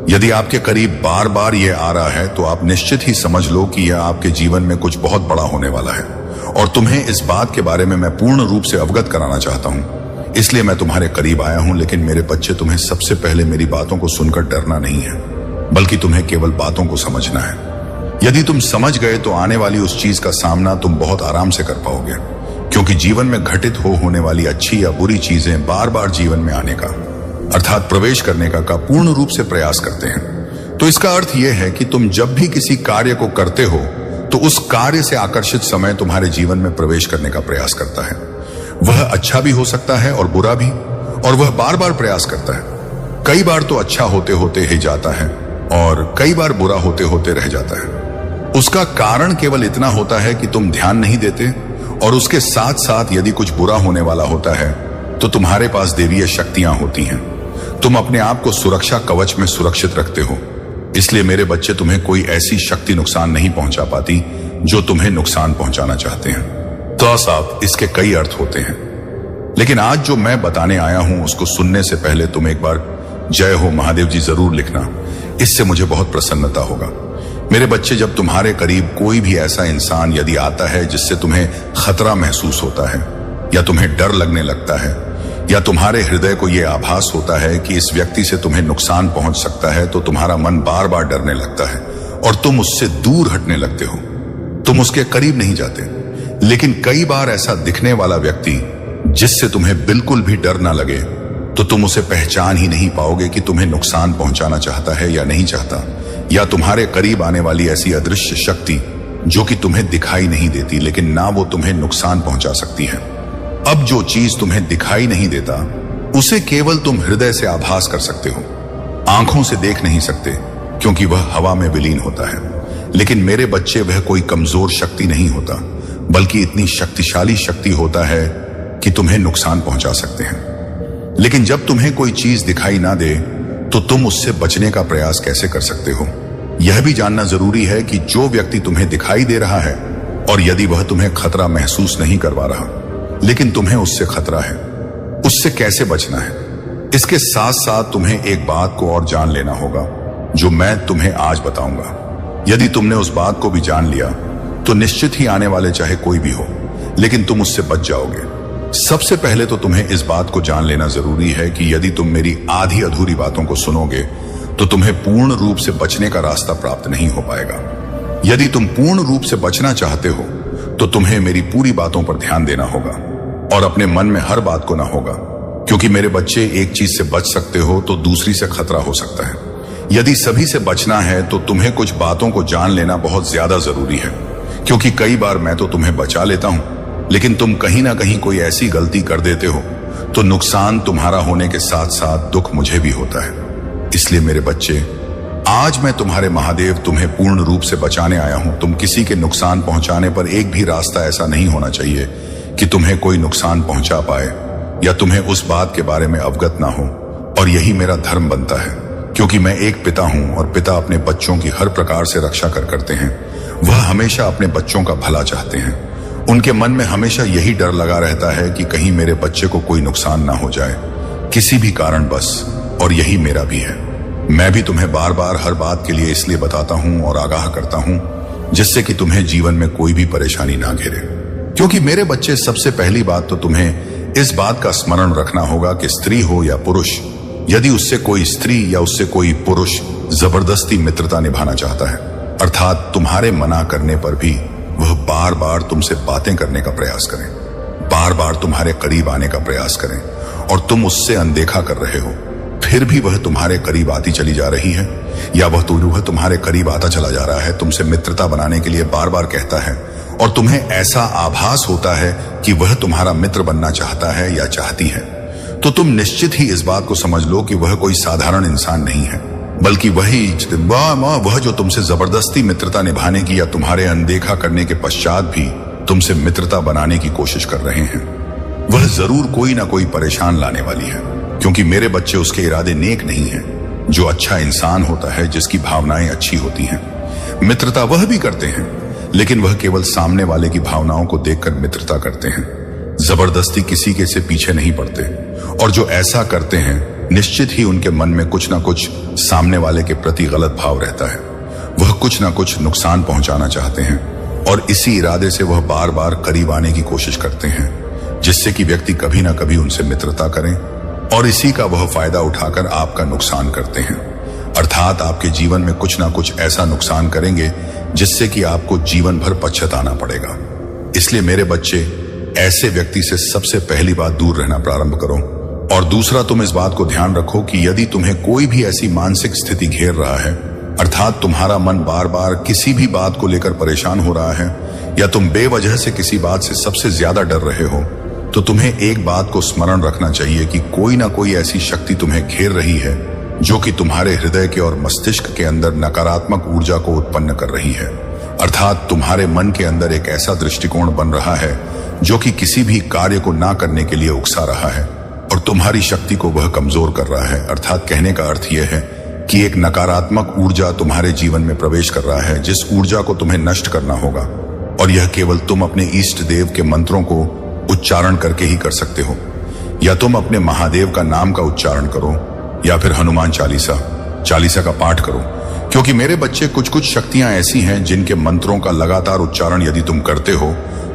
यदि आपके करीब बार बार यह आ रहा है तो आप निश्चित ही समझ लो कि यह आपके जीवन में कुछ बहुत बड़ा होने वाला है और तुम्हें इस बात के बारे में मैं पूर्ण रूप से अवगत कराना चाहता हूं। इसलिए मैं तुम्हारे करीब आया हूं। लेकिन मेरे बच्चे, तुम्हें सबसे पहले मेरी बातों को सुनकर डरना नहीं है, बल्कि तुम्हें केवल बातों को समझना है। यदि तुम समझ गए तो आने वाली उस चीज का सामना तुम बहुत आराम से कर पाओगे, क्योंकि जीवन में घटित होने वाली अच्छी या बुरी चीजें बार बार जीवन में आने का, अर्थात प्रवेश करने का पूर्ण रूप से प्रयास करते हैं। तो इसका अर्थ यह है कि तुम जब भी किसी कार्य को करते हो तो उस कार्य से आकर्षित समय तुम्हारे जीवन में प्रवेश करने का प्रयास करता है। वह अच्छा भी हो सकता है और बुरा भी, और वह बार बार प्रयास करता है। कई बार तो अच्छा होते होते ही जाता है और कई बार बुरा होते होते रह जाता है। उसका कारण केवल इतना होता है कि तुम ध्यान नहीं देते, और उसके साथ साथ यदि कुछ बुरा होने वाला होता है तो तुम्हारे पास देवीय शक्तियां होती हैं। तुम अपने आप को सुरक्षा कवच में सुरक्षित रखते हो, इसलिए मेरे बच्चे तुम्हें कोई ऐसी शक्ति नुकसान नहीं पहुंचा पाती जो तुम्हें नुकसान पहुंचाना चाहते हैं। तो साहब, इसके कई अर्थ होते हैं, लेकिन आज जो मैं बताने आया हूं उसको सुनने से पहले तुम एक बार जय हो महादेव जी जरूर लिखना। इससे मुझे बहुत प्रसन्नता होगा। मेरे बच्चे, जब तुम्हारे करीब कोई भी ऐसा इंसान यदि आता है जिससे तुम्हें खतरा महसूस होता है, या तुम्हें डर लगने लगता है, या तुम्हारे हृदय को यह आभास होता है कि इस व्यक्ति से तुम्हें नुकसान पहुंच सकता है, तो तुम्हारा मन बार बार डरने लगता है और तुम उससे दूर हटने लगते हो। तुम उसके करीब नहीं जाते। लेकिन कई बार ऐसा दिखने वाला व्यक्ति जिससे तुम्हें बिल्कुल भी डर ना लगे, तो तुम उसे पहचान ही नहीं पाओगे कि तुम्हें नुकसान पहुंचाना चाहता है या नहीं चाहता, या तुम्हारे करीब आने वाली ऐसी अदृश्य शक्ति जो कि तुम्हें दिखाई नहीं देती, लेकिन ना वो तुम्हें नुकसान पहुंचा सकती है। अब जो चीज तुम्हें दिखाई नहीं देता उसे केवल तुम हृदय से आभास कर सकते हो, आंखों से देख नहीं सकते, क्योंकि वह हवा में विलीन होता है। लेकिन मेरे बच्चे, वह कोई कमजोर शक्ति नहीं होता, बल्कि इतनी शक्तिशाली शक्ति होता है कि तुम्हें नुकसान पहुंचा सकते हैं। लेकिन जब तुम्हें कोई चीज दिखाई ना दे तो तुम उससे बचने का प्रयास कैसे कर सकते हो? यह भी जानना जरूरी है कि जो व्यक्ति तुम्हें दिखाई दे रहा है, और यदि वह तुम्हें खतरा महसूस नहीं करवा रहा, लेकिन तुम्हें उससे खतरा है, उससे कैसे बचना है? इसके साथ साथ तुम्हें एक बात को और जान लेना होगा जो मैं तुम्हें आज बताऊंगा। यदि तुमने उस बात को भी जान लिया तो निश्चित ही आने वाले चाहे कोई भी हो, लेकिन तुम उससे बच जाओगे। सबसे पहले तो तुम्हें इस बात को जान लेना जरूरी है कि यदि तुम मेरी आधी अधूरी बातों को सुनोगे तो तुम्हें पूर्ण रूप से बचने का रास्ता प्राप्त नहीं हो पाएगा। यदि तुम पूर्ण रूप से बचना चाहते हो तो तुम्हें मेरी पूरी बातों पर ध्यान देना होगा और अपने मन में हर बात को ना होगा, क्योंकि मेरे बच्चे, एक चीज से बच सकते हो तो दूसरी से खतरा हो सकता है। यदि सभी से बचना है तो तुम्हें कुछ बातों को जान लेना बहुत ज्यादा जरूरी है, क्योंकि कई बार मैं तो तुम्हें बचा लेता हूं, लेकिन तुम कहीं ना कहीं कोई ऐसी गलती कर देते हो तो नुकसान तुम्हारा होने के साथ साथ दुख मुझे भी होता है। इसलिए मेरे बच्चे, आज मैं तुम्हारे महादेव तुम्हें पूर्ण रूप से बचाने आया हूं। तुम किसी के नुकसान पहुंचाने पर एक भी रास्ता ऐसा नहीं होना चाहिए कि तुम्हें कोई नुकसान पहुंचा पाए या तुम्हें उस बात के बारे में अवगत ना हो। और यही मेरा धर्म बनता है, क्योंकि मैं एक पिता हूं और पिता अपने बच्चों की हर प्रकार से रक्षा करते हैं। वह हमेशा अपने बच्चों का भला चाहते हैं। उनके मन में हमेशा यही डर लगा रहता है कि कहीं मेरे बच्चे को कोई नुकसान ना हो जाए, किसी भी कारण बस। और यही मेरा भी है। मैं भी तुम्हें बार बार हर बात के लिए इसलिए बताता हूं और आगाह करता हूं जिससे कि तुम्हें जीवन में कोई भी परेशानी ना घेरे। क्योंकि मेरे बच्चे, सबसे पहली बात तो तुम्हें इस बात का स्मरण रखना होगा कि स्त्री हो या पुरुष, यदि उससे कोई स्त्री या उससे कोई पुरुष जबरदस्ती मित्रता निभाना चाहता है, अर्थात तुम्हारे मना करने पर भी वह बार बार तुमसे बातें करने का प्रयास करें, बार बार तुम्हारे करीब आने का प्रयास करें, और तुम उससे अनदेखा कर रहे हो, फिर भी वह तुम्हारे करीब आती चली जा रही है, या वह तुम्हारे करीब आता चला जा रहा है, तुमसे मित्रता बनाने के लिए बार बार कहता है, और तुम्हें ऐसा आभास होता है कि वह तुम्हारा मित्र बनना चाहता है या चाहती है, तो तुम निश्चित ही इस बात को समझ लो कि वह कोई साधारण इंसान नहीं है, बल्कि वह जो तुमसे जबरदस्ती मित्रता निभाने की या तुम्हारे अनदेखा करने के पश्चात भी तुमसे मित्रता बनाने की कोशिश कर रहे हैं, वह जरूर कोई ना कोई परेशान लाने वाली है। क्योंकि मेरे बच्चे, उसके इरादे नेक नहीं हैं। जो अच्छा इंसान होता है, जिसकी भावनाएं अच्छी होती हैं, मित्रता वह भी करते हैं, लेकिन वह केवल सामने वाले की भावनाओं को देखकर मित्रता करते हैं, जबरदस्ती किसी के से पीछे नहीं पड़ते। और जो ऐसा करते हैं, निश्चित ही उनके मन में कुछ ना कुछ सामने वाले के प्रति गलत भाव रहता है। वह कुछ ना कुछ नुकसान पहुंचाना चाहते हैं, और इसी इरादे से वह बार बार करीब आने की कोशिश करते हैं, जिससे कि व्यक्ति कभी ना कभी उनसे मित्रता करें, और इसी का वह फायदा उठाकर आपका नुकसान करते हैं। अर्थात आपके जीवन में कुछ ना कुछ ऐसा नुकसान करेंगे जिससे कि आपको जीवन भर पछताना पड़ेगा। इसलिए मेरे बच्चे, ऐसे व्यक्ति से सबसे पहली बात दूर रहना प्रारंभ करो। और दूसरा, तुम इस बात को ध्यान रखो कि यदि तुम्हें कोई भी ऐसी मानसिक स्थिति घेर रहा है अर्थात तुम्हारा मन बार बार किसी भी बात को लेकर परेशान हो रहा है, या तुम बेवजह से किसी बात से सबसे ज्यादा डर रहे हो, तो तुम्हें एक बात को स्मरण रखना चाहिए कि कोई ना कोई ऐसी शक्ति तुम्हें घेर रही है जो कि तुम्हारे हृदय के और मस्तिष्क के अंदर नकारात्मक ऊर्जा को उत्पन्न कर रही है। अर्थात तुम्हारे मन के अंदर एक ऐसा दृष्टिकोण बन रहा है जो कि किसी भी कार्य को ना करने के लिए उकसा रहा है और तुम्हारी शक्ति को वह कमजोर कर रहा है। अर्थात कहने का अर्थ यह है कि एक नकारात्मक ऊर्जा तुम्हारे जीवन में प्रवेश कर रहा है, जिस ऊर्जा को तुम्हें नष्ट करना होगा, और यह केवल तुम अपने इष्ट देव के मंत्रों को उच्चारण करके ही कर सकते हो। या तुम अपने महादेव का नाम का उच्चारण करो, या फिर हनुमान चालीसा का पाठ करो, क्योंकि मेरे बच्चे कुछ कुछ शक्तियां ऐसी हैं जिनके मंत्रों का लगातार उच्चारण यदि तुम करते हो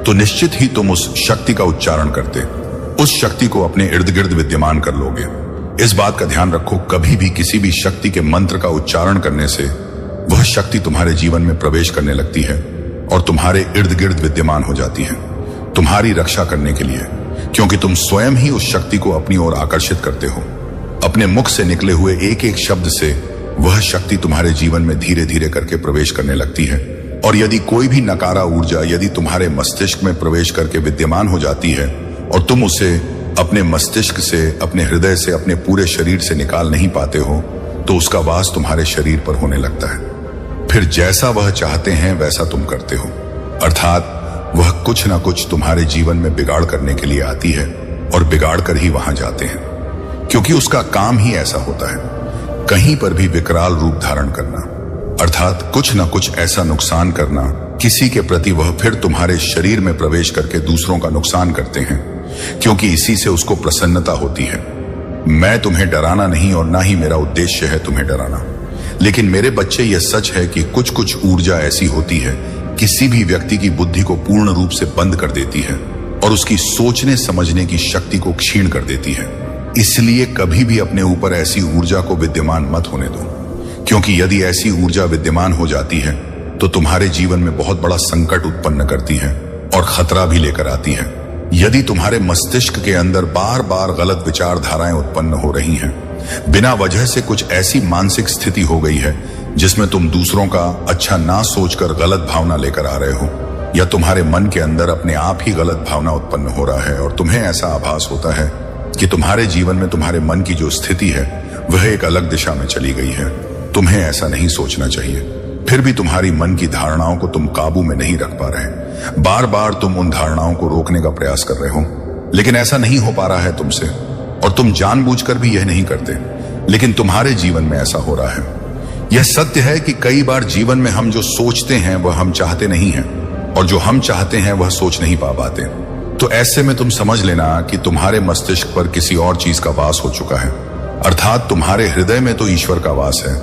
तो निश्चित ही तुम उस शक्ति का उच्चारण करते उस शक्ति को अपने इर्द गिर्द विद्यमान कर लोगे। इस बात का ध्यान रखो, कभी भी किसी भी शक्ति के मंत्र का उच्चारण करने से वह शक्ति तुम्हारे जीवन में प्रवेश करने लगती है और तुम्हारे इर्द गिर्द विद्यमान हो जाती है तुम्हारी रक्षा करने के लिए, क्योंकि तुम स्वयं ही उस शक्ति को अपनी ओर आकर्षित करते हो। अपने मुख से निकले हुए एक एक शब्द से वह शक्ति तुम्हारे जीवन में धीरे धीरे करके प्रवेश करने लगती है, और यदि कोई भी नकारा ऊर्जा यदि तुम्हारे मस्तिष्क में प्रवेश करके विद्यमान हो जाती है और तुम उसे अपने मस्तिष्क से, अपने हृदय से, अपने पूरे शरीर से निकाल नहीं पाते हो, तो उसका वास तुम्हारे शरीर पर होने लगता है। फिर जैसा वह चाहते हैं वैसा तुम करते हो। अर्थात वह कुछ ना कुछ तुम्हारे जीवन में बिगाड़ करने के लिए आती है और बिगाड़ कर ही वहां जाते हैं, क्योंकि उसका काम ही ऐसा होता है, कहीं पर भी विकराल रूप धारण करना। अर्थात कुछ ना कुछ ऐसा नुकसान करना किसी के प्रति, वह फिर तुम्हारे शरीर में प्रवेश करके दूसरों का नुकसान करते हैं, क्योंकि इसी से उसको प्रसन्नता होती है। मैं तुम्हें डराना नहीं और ना ही मेरा उद्देश्य है तुम्हें डराना, लेकिन मेरे बच्चे यह सच है कि कुछ कुछ ऊर्जा ऐसी होती है किसी भी व्यक्ति की बुद्धि को पूर्ण रूप से बंद कर देती है और उसकी सोचने समझने की शक्ति को क्षीण कर देती है। इसलिए कभी भी अपने ऊपर ऐसी ऊर्जा को विद्यमान मत होने दो, क्योंकि यदि ऐसी ऊर्जा विद्यमान हो जाती है तो तुम्हारे जीवन में बहुत बड़ा संकट उत्पन्न करती है और खतरा भी लेकर आती है। यदि तुम्हारे मस्तिष्क के अंदर बार बार गलत विचारधाराएं उत्पन्न हो रही हैं, बिना वजह से कुछ ऐसी मानसिक स्थिति हो गई है जिसमें तुम दूसरों का अच्छा ना सोचकर गलत भावना लेकर आ रहे हो, या तुम्हारे मन के अंदर अपने आप ही गलत भावना उत्पन्न हो रहा है और तुम्हें ऐसा आभास होता है कि तुम्हारे जीवन में तुम्हारे मन की जो स्थिति है वह एक अलग दिशा में चली गई है। तुम्हें ऐसा नहीं सोचना चाहिए। फिर भी तुम्हारी मन की धारणाओं को तुम काबू में नहीं रख पा रहे। बार बार तुम उन धारणाओं को रोकने का प्रयास कर रहे हो, लेकिन ऐसा नहीं हो पा रहा है तुमसे, और तुम जानबूझकर भी यह नहीं करते, लेकिन तुम्हारे जीवन में ऐसा हो रहा है। यह सत्य है कि कई बार जीवन में हम जो सोचते हैं वह हम चाहते नहीं हैं, और जो हम चाहते हैं वह सोच नहीं पा पाते। तो ऐसे में तुम समझ लेना कि तुम्हारे मस्तिष्क पर किसी और चीज का वास हो चुका है। अर्थात तुम्हारे हृदय में तो ईश्वर का वास है,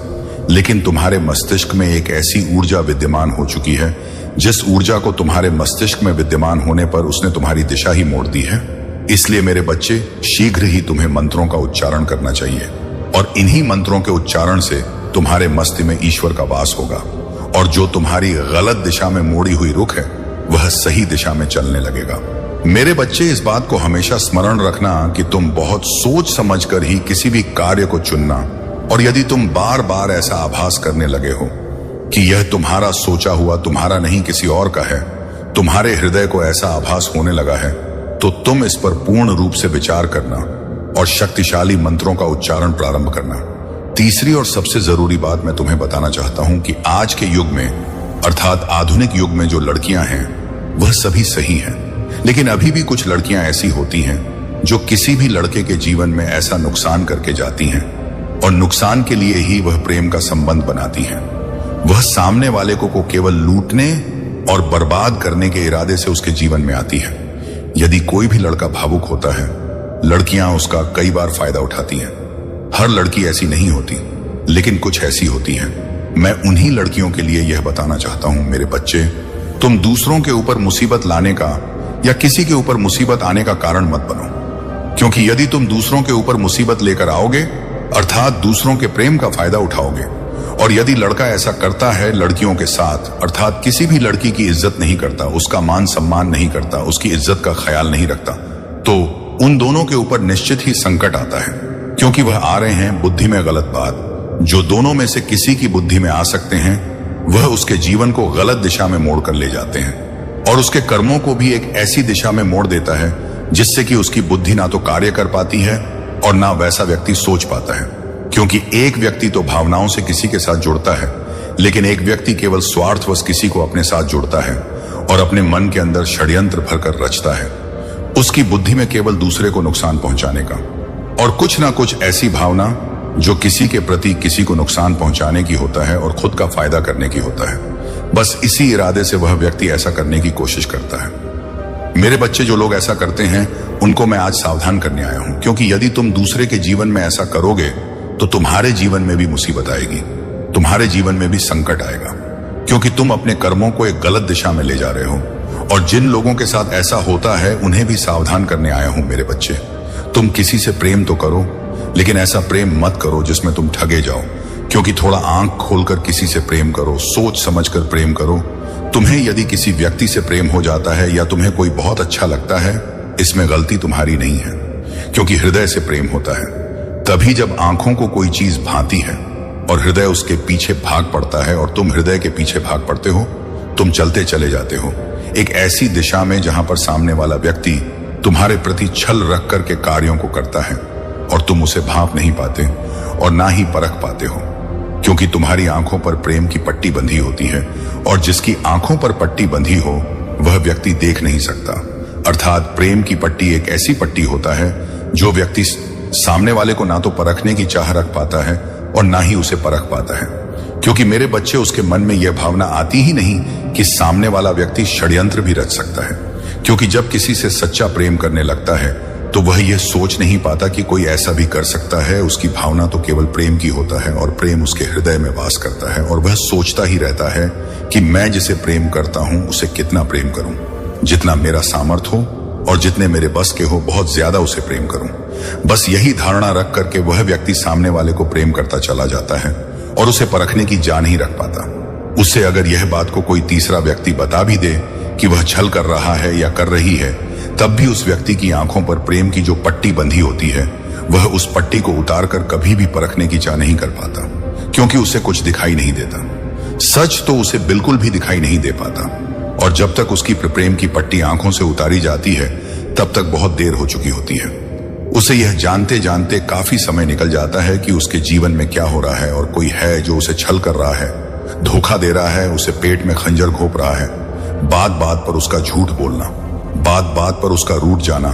लेकिन तुम्हारे मस्तिष्क में एक ऐसी ऊर्जा विद्यमान हो चुकी है जिस ऊर्जा को तुम्हारे मस्तिष्क में विद्यमान होने पर उसने तुम्हारी दिशा ही मोड़ दी है। इसलिए मेरे बच्चे, शीघ्र ही तुम्हें मंत्रों का उच्चारण करना चाहिए, और इन्हीं मंत्रों के उच्चारण से तुम्हारे मस्तिष्क में ईश्वर का वास होगा, और जो तुम्हारी गलत दिशा में मोड़ी हुई रुख है वह सही दिशा में चलने लगेगा। मेरे बच्चे, इस बात को हमेशा स्मरण रखना कि तुम बहुत सोच समझकर ही किसी भी कार्य को चुनना, और यदि तुम बार बार ऐसा आभास करने लगे हो कि यह तुम्हारा सोचा हुआ तुम्हारा नहीं किसी और का है, तुम्हारे हृदय को ऐसा आभास होने लगा है, तो तुम इस पर पूर्ण रूप से विचार करना और शक्तिशाली मंत्रों का उच्चारण प्रारंभ करना। तीसरी और सबसे जरूरी बात मैं तुम्हें बताना चाहता हूं कि आज के युग में, अर्थात आधुनिक युग में जो लड़कियां हैं वह सभी सही हैं, लेकिन अभी भी कुछ लड़कियां ऐसी होती हैं जो किसी भी लड़के के जीवन में ऐसा नुकसान करके जाती हैं, और नुकसान के लिए ही वह प्रेम का संबंध बनाती हैं। वह सामने वाले को केवल लूटने और बर्बाद करने के इरादे से उसके जीवन में आती है। यदि कोई भी लड़का भावुक होता है, लड़कियां उसका कई बार फायदा उठाती हैं। हर लड़की ऐसी नहीं होती, लेकिन कुछ ऐसी होती हैं। मैं उन्हीं लड़कियों के लिए यह बताना चाहता हूं, मेरे बच्चे, तुम दूसरों के ऊपर मुसीबत लाने का या किसी के ऊपर मुसीबत आने का कारण मत बनो, क्योंकि यदि तुम दूसरों के ऊपर मुसीबत लेकर आओगे, अर्थात दूसरों के प्रेम का फायदा उठाओगे, और यदि लड़का ऐसा करता है लड़कियों के साथ, अर्थात किसी भी लड़की की इज्जत नहीं करता, उसका मान सम्मान नहीं करता, उसकी इज्जत का ख्याल नहीं रखता, तो उन दोनों के ऊपर निश्चित ही संकट आता है, क्योंकि वह आ रहे हैं बुद्धि में गलत बात, जो दोनों में से किसी की बुद्धि में आ सकते हैं, वह उसके जीवन को गलत दिशा में मोड़ कर ले जाते हैं और उसके कर्मों को भी एक ऐसी दिशा में मोड़ देता है जिससे कि उसकी बुद्धि ना तो कार्य कर पाती है और ना वैसा व्यक्ति सोच पाता है। क्योंकि एक व्यक्ति तो भावनाओं से किसी के साथ जुड़ता है, लेकिन एक व्यक्ति केवल स्वार्थवश किसी को अपने साथ जुड़ता है और अपने मन के अंदर षड्यंत्र भरकर रचता है, उसकी बुद्धि में केवल दूसरे को नुकसान पहुंचाने का और कुछ ना कुछ ऐसी भावना जो किसी के प्रति किसी को नुकसान पहुंचाने की होता है और खुद का फायदा करने की होता है। बस इसी इरादे से वह व्यक्ति ऐसा करने की कोशिश करता है। मेरे बच्चे, जो लोग ऐसा करते हैं उनको मैं आज सावधान करने आया हूं, क्योंकि यदि तुम दूसरे के जीवन में ऐसा करोगे तो तुम्हारे जीवन में भी मुसीबत आएगी, तुम्हारे जीवन में भी संकट आएगा, क्योंकि तुम अपने कर्मों को एक गलत दिशा में ले जा रहे हो। और जिन लोगों के साथ ऐसा होता है उन्हें भी सावधान करने आया हूं मेरे बच्चे। तुम किसी से प्रेम तो करो, लेकिन ऐसा प्रेम मत करो जिसमें तुम ठगे जाओ, क्योंकि थोड़ा आंख खोलकर किसी से प्रेम करो, सोच समझकर प्रेम करो। तुम्हें यदि किसी व्यक्ति से प्रेम हो जाता है या तुम्हें कोई बहुत अच्छा लगता है, इसमें गलती तुम्हारी नहीं है, क्योंकि हृदय से प्रेम होता है। तभी जब आंखों को कोई चीज भाती है और हृदय उसके पीछे भाग पड़ता है और तुम हृदय के पीछे भाग पड़ते हो, तुम चलते चले जाते हो एक ऐसी दिशा में जहां पर सामने वाला व्यक्ति तुम्हारे प्रति छल रख करके कार्यों को करता है और तुम उसे भांप नहीं पाते और ना ही परख पाते हो, क्योंकि तुम्हारी आंखों पर प्रेम की पट्टी बंधी होती है और जिसकी आंखों पर पट्टी बंधी हो वह व्यक्ति देख नहीं सकता। अर्थात प्रेम की पट्टी एक ऐसी पट्टी होता है जो व्यक्ति सामने वाले को ना तो परखने की चाह रख पाता है और ना ही उसे परख पाता है, क्योंकि मेरे बच्चे, उसके मन में यह भावना आती ही नहीं कि सामने वाला व्यक्ति षड्यंत्र भी रच सकता है। क्योंकि जब किसी से सच्चा प्रेम करने लगता है तो वह यह सोच नहीं पाता कि कोई ऐसा भी कर सकता है। उसकी भावना तो केवल प्रेम की होता है और प्रेम उसके हृदय में वास करता है और वह सोचता ही रहता है कि मैं जिसे प्रेम करता हूं उसे कितना प्रेम करूं, जितना मेरा सामर्थ हो और जितने मेरे बस के हो बहुत ज्यादा उसे प्रेम करूं। बस यही धारणा रख करके वह व्यक्ति सामने वाले को प्रेम करता चला जाता है और उसे परखने की जान ही रख पाता। उससे अगर यह बात को कोई तीसरा व्यक्ति बता भी दे कि वह छल कर रहा है या कर रही है, तब भी उस व्यक्ति की आंखों पर प्रेम की जो पट्टी बंधी होती है वह उस पट्टी को उतार कर कभी भी परखने की चाह नहीं कर पाता, क्योंकि उसे कुछ दिखाई नहीं देता। सच तो उसे बिल्कुल भी दिखाई नहीं दे पाता और जब तक उसकी प्रेम की पट्टी आंखों से उतारी जाती है तब तक बहुत देर हो चुकी होती है। उसे यह जानते जानते काफी समय निकल जाता है कि उसके जीवन में क्या हो रहा है और कोई है जो उसे छल कर रहा है, धोखा दे रहा है, उसे पेट में खंजर घोंप रहा है। बात बात पर उसका झूठ बोलना, बात बात पर उसका रूठ जाना,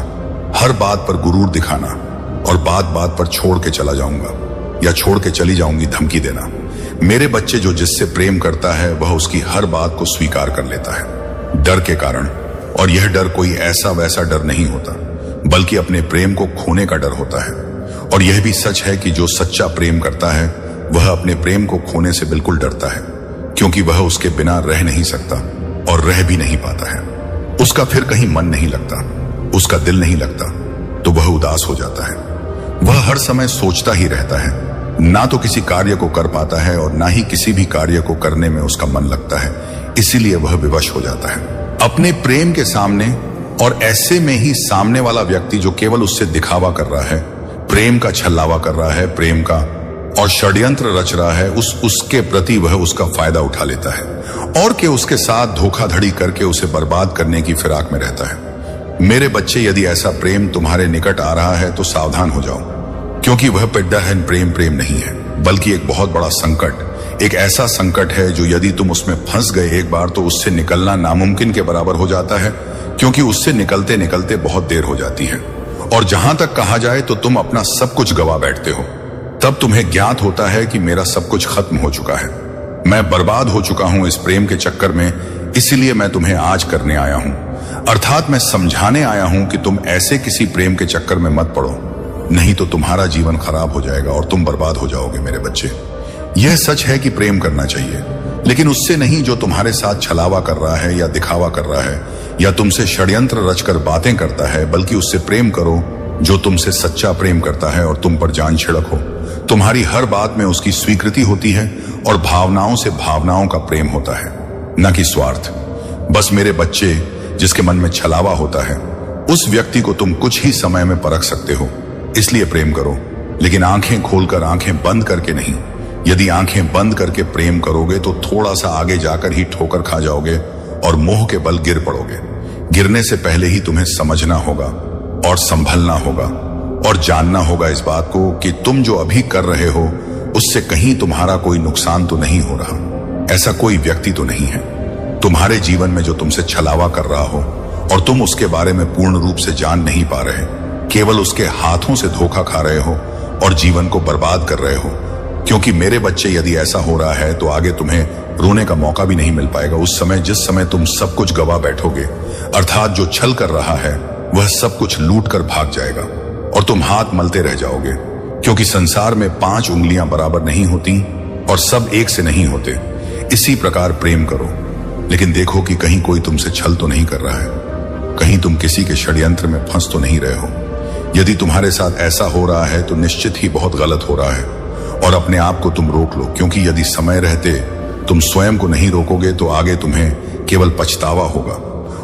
हर बात पर गुरूर दिखाना और बात बात पर छोड़ के चला जाऊंगा या छोड़ के चली जाऊंगी धमकी देना। मेरे बच्चे, जो जिससे प्रेम करता है वह उसकी हर बात को स्वीकार कर लेता है डर के कारण, और यह डर कोई ऐसा वैसा डर नहीं होता बल्कि अपने प्रेम को खोने का डर होता है। और यह भी सच है कि जो सच्चा प्रेम करता है वह अपने प्रेम को खोने से बिल्कुल डरता है, क्योंकि वह उसके बिना रह नहीं सकता और रह भी नहीं पाता है। उसका फिर कहीं मन नहीं लगता, उसका दिल नहीं लगता, तो वह उदास हो जाता है। वह हर समय सोचता ही रहता है, ना तो किसी कार्य को कर पाता है और ना ही किसी भी कार्य को करने में उसका मन लगता है, इसीलिए वह विवश हो जाता है अपने प्रेम के सामने। और ऐसे में ही सामने वाला व्यक्ति जो केवल उससे दिखावा कर रहा है, प्रेम का छलावा कर रहा है, प्रेम का और षड्यंत्र रच रहा है, उसके प्रति वह उसका फायदा उठा लेता है और के उसके साथ धोखाधड़ी करके उसे बर्बाद करने की फिराक में रहता है। मेरे बच्चे, यदि ऐसा प्रेम तुम्हारे निकट आ रहा है तो सावधान हो जाओ, क्योंकि वह पिड्डाहन प्रेम नहीं है बल्कि एक बहुत बड़ा संकट, एक ऐसा संकट है जो यदि तुम उसमें फंस गए एक बार तो उससे निकलना नामुमकिन के बराबर हो जाता है, क्योंकि उससे निकलते निकलते बहुत देर हो जाती है। और जहां तक कहा जाए तो तुम अपना सब कुछ गवा बैठते हो। तब तुम्हें ज्ञात होता है कि मेरा सब कुछ खत्म हो चुका है, मैं बर्बाद हो चुका हूं इस प्रेम के चक्कर में, इसीलिए मैं तुम्हें आज करने आया हूं। अर्थात मैं समझाने आया हूं कि तुम ऐसे किसी प्रेम के चक्कर में मत पड़ो, नहीं तो तुम्हारा जीवन खराब हो जाएगा और तुम बर्बाद हो जाओगे मेरे बच्चे। यह सच है कि प्रेम करना चाहिए, लेकिन उससे नहीं जो तुम्हारे साथ छलावा कर रहा है या दिखावा कर रहा है या तुमसे षड्यंत्र रचकर बातें करता है, बल्कि उससे प्रेम करो जो तुमसे सच्चा प्रेम करता है और तुम पर जान छिड़क हो। तुम्हारी हर बात में उसकी स्वीकृति होती है और भावनाओं से भावनाओं का प्रेम होता है, न कि स्वार्थ। बस मेरे बच्चे, जिसके मन में छलावा होता है उस व्यक्ति को तुम कुछ ही समय में परख सकते हो, इसलिए प्रेम करो, लेकिन आंखें खोलकर, आंखें बंद करके नहीं, यदि आंखें बंद करके प्रेम करोगे तो थोड़ा सा आगे जाकर ही ठोकर खा जाओगे और मोह के बल गिर पड़ोगे। गिरने से पहले ही तुम्हें समझना होगा और संभलना होगा और जानना होगा इस बात को कि तुम जो अभी कर रहे हो उससे कहीं तुम्हारा कोई नुकसान तो नहीं हो रहा। ऐसा कोई व्यक्ति तो नहीं है तुम्हारे जीवन में जो तुमसे छलावा कर रहा हो और तुम उसके बारे में पूर्ण रूप से जान नहीं पा रहे, केवल उसके हाथों से धोखा खा रहे हो और जीवन को बर्बाद कर रहे हो। क्योंकि मेरे बच्चे, यदि ऐसा हो रहा है तो आगे तुम्हें रोने का मौका भी नहीं मिल पाएगा। उस समय जिस समय तुम सब कुछ गवा बैठोगे, अर्थात जो छल कर रहा है वह सब कुछ लूट कर भाग जाएगा और तुम हाथ मलते रह जाओगे। क्योंकि संसार में 5 उंगलियां बराबर नहीं होती और सब एक से नहीं होते। इसी प्रकार प्रेम करो, लेकिन देखो कि कहीं कोई तुमसे छल तो नहीं कर रहा है, कहीं तुम किसी के षड्यंत्र में फंस तो नहीं रहे हो। यदि तुम्हारे साथ ऐसा हो रहा है तो निश्चित ही बहुत गलत हो रहा है और अपने आप को तुम रोक लो। क्योंकि यदि समय रहते तुम स्वयं को नहीं रोकोगे तो आगे तुम्हें केवल पछतावा होगा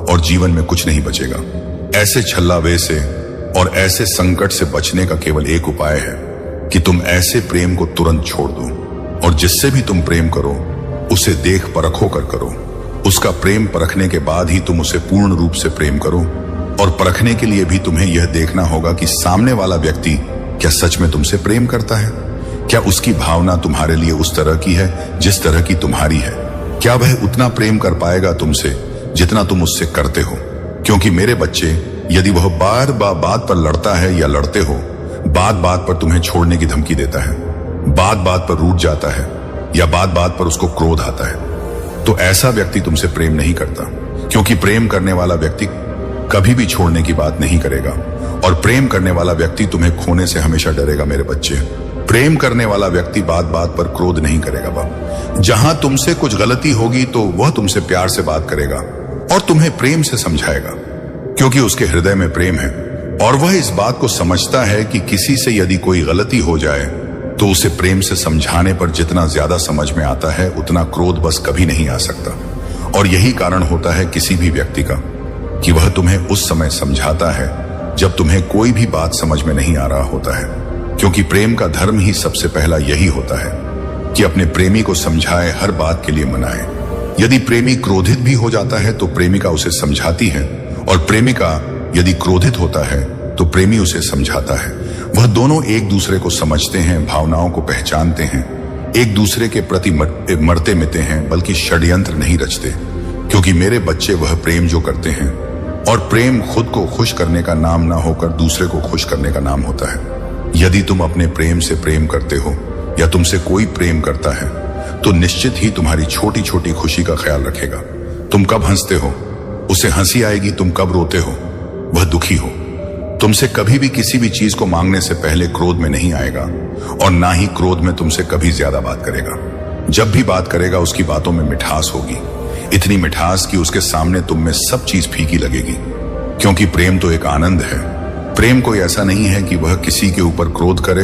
और जीवन में कुछ नहीं बचेगा। ऐसे छल्लावे से और ऐसे संकट से बचने का केवल एक उपाय है कि तुम ऐसे प्रेम को तुरंत छोड़ दो और जिससे भी तुम प्रेम करो उसे देख परखो कर करो। उसका प्रेम परखने के बाद ही तुम उसे पूर्ण रूप से प्रेम करो और परखने के लिए भी तुम्हें यह देखना होगा कि सामने वाला व्यक्ति क्या सच में तुमसे प्रेम करता है। क्या उसकी भावना तुम्हारे लिए उस तरह की है जिस तरह की तुम्हारी है? क्या वह उतना प्रेम कर पाएगा तुमसे जितना तुम उससे करते हो? क्योंकि मेरे बच्चे, यदि वह बार बार बात पर लड़ता है या लड़ते हो, बात बात पर तुम्हें छोड़ने की धमकी देता है, बात बात पर रूठ जाता है या बात बात पर उसको क्रोध आता है, तो ऐसा व्यक्ति तुमसे प्रेम नहीं करता। क्योंकि प्रेम करने वाला व्यक्ति कभी भी छोड़ने की बात नहीं करेगा और प्रेम करने वाला व्यक्ति तुम्हें खोने से हमेशा डरेगा। मेरे बच्चे, प्रेम करने वाला व्यक्ति बात बात पर क्रोध नहीं करेगा। बाप, जहां तुमसे कुछ गलती होगी तो वह तुमसे प्यार से बात करेगा और तुम्हें प्रेम से समझाएगा, क्योंकि उसके हृदय में प्रेम है और वह इस बात को समझता है कि किसी से यदि कोई गलती हो जाए तो उसे प्रेम से समझाने पर जितना ज्यादा समझ में आता है उतना क्रोध बस कभी नहीं आ सकता। और यही कारण होता है किसी भी व्यक्ति का कि वह तुम्हें उस समय समझाता है जब तुम्हें कोई भी बात समझ में नहीं आ रहा होता है। क्योंकि प्रेम का धर्म ही सबसे पहला यही होता है कि अपने प्रेमी को समझाए, हर बात के लिए मनाए। यदि प्रेमी क्रोधित भी हो जाता है तो प्रेमिका उसे समझाती है और प्रेमिका यदि क्रोधित होता है तो प्रेमी उसे समझाता है। वह दोनों एक दूसरे को समझते हैं, भावनाओं को पहचानते हैं, एक दूसरे के प्रति मरते मिटे हैं, बल्कि षड्यंत्र नहीं रचते। क्योंकि मेरे बच्चे, वह प्रेम जो करते हैं, और प्रेम खुद को खुश करने का नाम ना होकर दूसरे को खुश करने का नाम होता है। यदि तुम अपने प्रेम से प्रेम करते हो या तुमसे कोई प्रेम करता है तो निश्चित ही तुम्हारी छोटी छोटी खुशी का ख्याल रखेगा। तुम कब हंसते हो उसे हंसी आएगी, तुम कब रोते हो वह दुखी हो। तुमसे कभी भी किसी भी चीज को मांगने से पहले क्रोध में नहीं आएगा और ना ही क्रोध में तुमसे कभी ज्यादा बात करेगा। जब भी बात करेगा उसकी बातों में मिठास होगी, इतनी मिठास कि उसके सामने तुम में सब चीज फीकी लगेगी। क्योंकि प्रेम तो एक आनंद है। प्रेम कोई ऐसा नहीं है कि वह किसी के ऊपर क्रोध करे,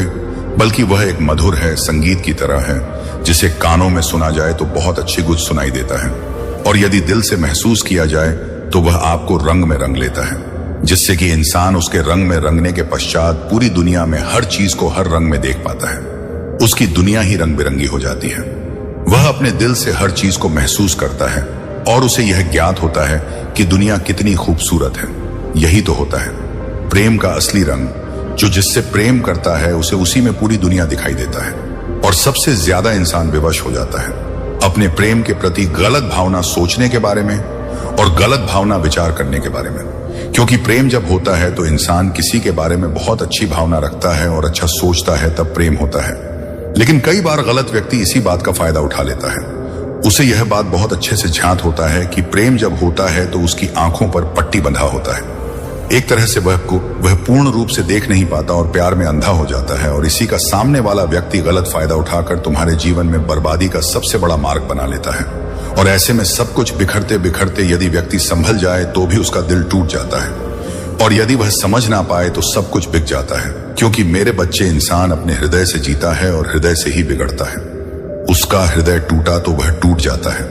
बल्कि वह एक मधुर है, संगीत की तरह है, जिसे कानों में सुना जाए तो बहुत अच्छी गुज सुनाई देता है और यदि दिल से महसूस किया जाए तो वह आपको रंग में रंग लेता है, जिससे कि इंसान उसके रंग में रंगने के पश्चात पूरी दुनिया में हर चीज को हर रंग में देख पाता है। उसकी दुनिया ही रंग बिरंगी हो जाती है। वह अपने दिल से हर चीज को महसूस करता है और उसे यह ज्ञात होता है कि दुनिया कितनी खूबसूरत है। यही तो होता है प्रेम का असली रंग। जो जिससे प्रेम करता है उसे उसी में पूरी दुनिया दिखाई देता है और सबसे ज्यादा इंसान विवश हो जाता है अपने प्रेम के प्रति गलत भावना सोचने के बारे में और गलत भावना विचार करने के बारे में। क्योंकि प्रेम जब होता है तो इंसान किसी के बारे में बहुत अच्छी भावना रखता है और अच्छा सोचता है, तब प्रेम होता है। लेकिन कई बार गलत व्यक्ति इसी बात का फायदा उठा लेता है। उसे यह बात बहुत अच्छे से ज्ञात होता है कि प्रेम जब होता है तो उसकी आंखों पर पट्टी बंधा होता है। एक तरह से वह पूर्ण रूप से देख नहीं पाता और प्यार में अंधा हो जाता है और इसी का सामने वाला व्यक्ति गलत फायदा उठाकर तुम्हारे जीवन में बर्बादी का सबसे बड़ा मार्ग बना लेता है। और ऐसे में सब कुछ बिखरते बिखरते यदि व्यक्ति संभल जाए तो भी उसका दिल टूट जाता है और यदि वह समझ ना पाए तो सब कुछ बिक जाता है। क्योंकि मेरे बच्चे, इंसान अपने हृदय से जीता है और हृदय से ही बिगड़ता है। उसका हृदय टूटा तो वह टूट जाता है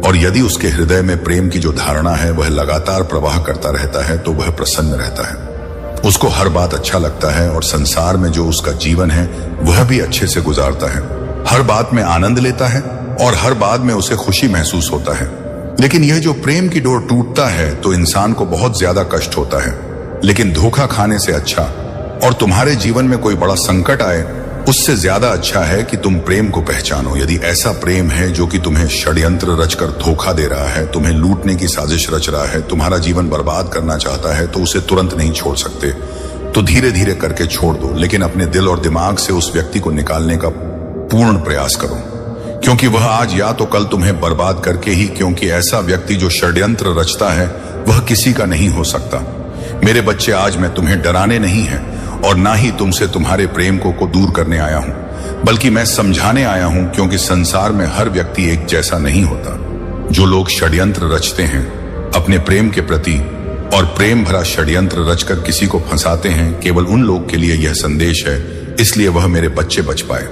और यदि उसके हृदय में प्रेम की जो धारणा है वह लगातार प्रवाह करता रहता है तो वह प्रसन्न रहता है। उसको हर बात अच्छा लगता है और संसार में जो उसका जीवन है वह भी अच्छे से गुजारता है। हर बात में आनंद लेता है और हर बात में उसे खुशी महसूस होता है। लेकिन यह जो प्रेम की डोर टूटता है तो इंसान को बहुत ज्यादा कष्ट होता है। लेकिन धोखा खाने से अच्छा और तुम्हारे जीवन में कोई बड़ा संकट आए उससे ज्यादा अच्छा है कि तुम प्रेम को पहचानो। यदि ऐसा प्रेम है जो कि तुम्हें षड्यंत्र रचकर धोखा दे रहा है, तुम्हें लूटने की साजिश रच रहा है, तुम्हारा जीवन बर्बाद करना चाहता है, तो उसे तुरंत नहीं छोड़ सकते तो धीरे धीरे करके छोड़ दो। लेकिन अपने दिल और दिमाग से उस व्यक्ति को निकालने का पूर्ण प्रयास करो, क्योंकि वह आज या तो कल तुम्हें बर्बाद करके ही, क्योंकि ऐसा व्यक्ति जो षड्यंत्र रचता है वह किसी का नहीं हो सकता। मेरे बच्चे, आज मैं तुम्हें डराने नहीं है और ना ही तुमसे तुम्हारे प्रेम को दूर करने आया हूं, बल्कि मैं समझाने आया हूं, क्योंकि संसार में हर व्यक्ति एक जैसा नहीं होता। जो लोग षड्यंत्र रचते हैं अपने प्रेम के प्रति और प्रेम भरा षड्यंत्र रचकर किसी को फंसाते हैं, केवल उन लोग के लिए यह संदेश है, इसलिए वह मेरे बच्चे बच पाए।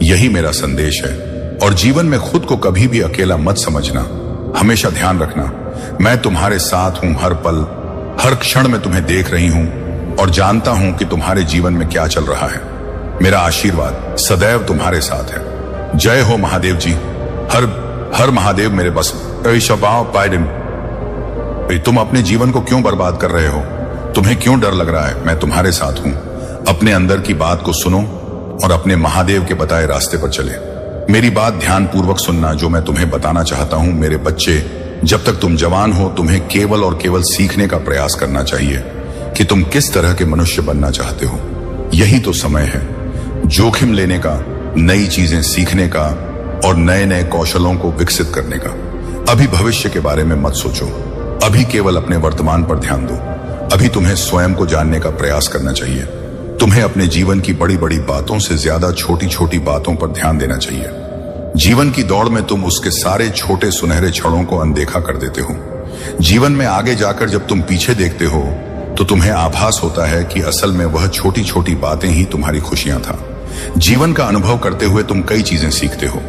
यही मेरा संदेश है। और जीवन में खुद को कभी भी अकेला मत समझना। हमेशा ध्यान रखना, मैं तुम्हारे साथ हूं, हर पल हर क्षण में तुम्हें देख रही हूं और जानता हूं कि तुम्हारे जीवन में क्या चल रहा है। मेरा आशीर्वाद सदैव तुम्हारे साथ है। जय हो महादेव जी। हर हर महादेव मेरे बस। तुम अपने जीवन को क्यों बर्बाद कर रहे हो? तुम्हें क्यों डर लग रहा है? मैं तुम्हारे साथ हूं। अपने अंदर की बात को सुनो और अपने महादेव के बताए रास्ते पर चले। मेरी बात ध्यान पूर्वक सुनना जो मैं तुम्हें बताना चाहता हूं। मेरे बच्चे, जब तक तुम जवान हो तुम्हें केवल और केवल सीखने का प्रयास करना चाहिए कि तुम किस तरह के मनुष्य बनना चाहते हो। यही तो समय है जोखिम लेने का, नई चीजें सीखने का और नए नए कौशलों को विकसित करने का। अभी भविष्य के बारे में मत सोचो, अभी केवल अपने वर्तमान पर ध्यान दो। अभी तुम्हें स्वयं को जानने का प्रयास करना चाहिए। तुम्हें अपने जीवन की बड़ी बड़ी बातों से ज्यादा छोटी छोटी बातों पर ध्यान देना चाहिए। जीवन की दौड़ में तुम उसके सारे छोटे सुनहरे क्षणों को अनदेखा कर देते हो। जीवन में आगे जाकर जब तुम पीछे देखते हो तो तुम्हें आभास होता है कि असल में वह छोटी छोटी बातें ही तुम्हारी खुशियां था। जीवन का अनुभव करते हुए तुम कई चीजें सीखते हो,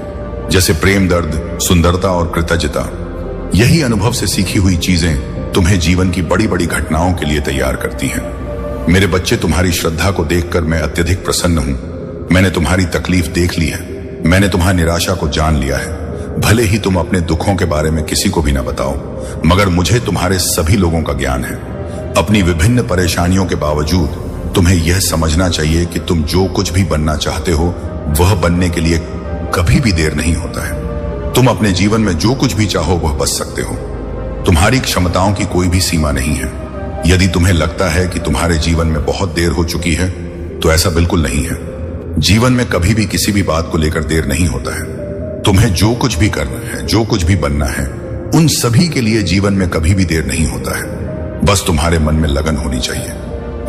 जैसे प्रेम, दर्द, सुंदरता और कृतज्ञता। यही अनुभव से सीखी हुई चीजें तुम्हें जीवन की बड़ी बड़ी घटनाओं के लिए तैयार करती हैं। मेरे बच्चे, तुम्हारी श्रद्धा को देखकर मैं अत्यधिक प्रसन्न हूं। मैंने तुम्हारी तकलीफ देख ली है, मैंने तुम्हारी निराशा को जान लिया है। भले ही तुम अपने दुखों के बारे में किसी को भी ना बताओ, मगर मुझे तुम्हारे सभी लोगों का ज्ञान है। अपनी विभिन्न परेशानियों के बावजूद तुम्हें यह समझना चाहिए कि तुम जो कुछ भी बनना चाहते हो वह बनने के लिए कभी भी देर नहीं होता है। तुम अपने जीवन में जो कुछ भी चाहो वह बच सकते हो। तुम्हारी क्षमताओं की कोई भी सीमा नहीं है। यदि तुम्हें लगता है कि तुम्हारे जीवन में बहुत देर हो चुकी है तो ऐसा बिल्कुल नहीं है। जीवन में कभी भी किसी भी बात को लेकर देर नहीं होता है। तुम्हें जो कुछ भी करना है, जो कुछ भी बनना है, उन सभी के लिए जीवन में कभी भी देर नहीं होता है। बस तुम्हारे मन में लगन होनी चाहिए।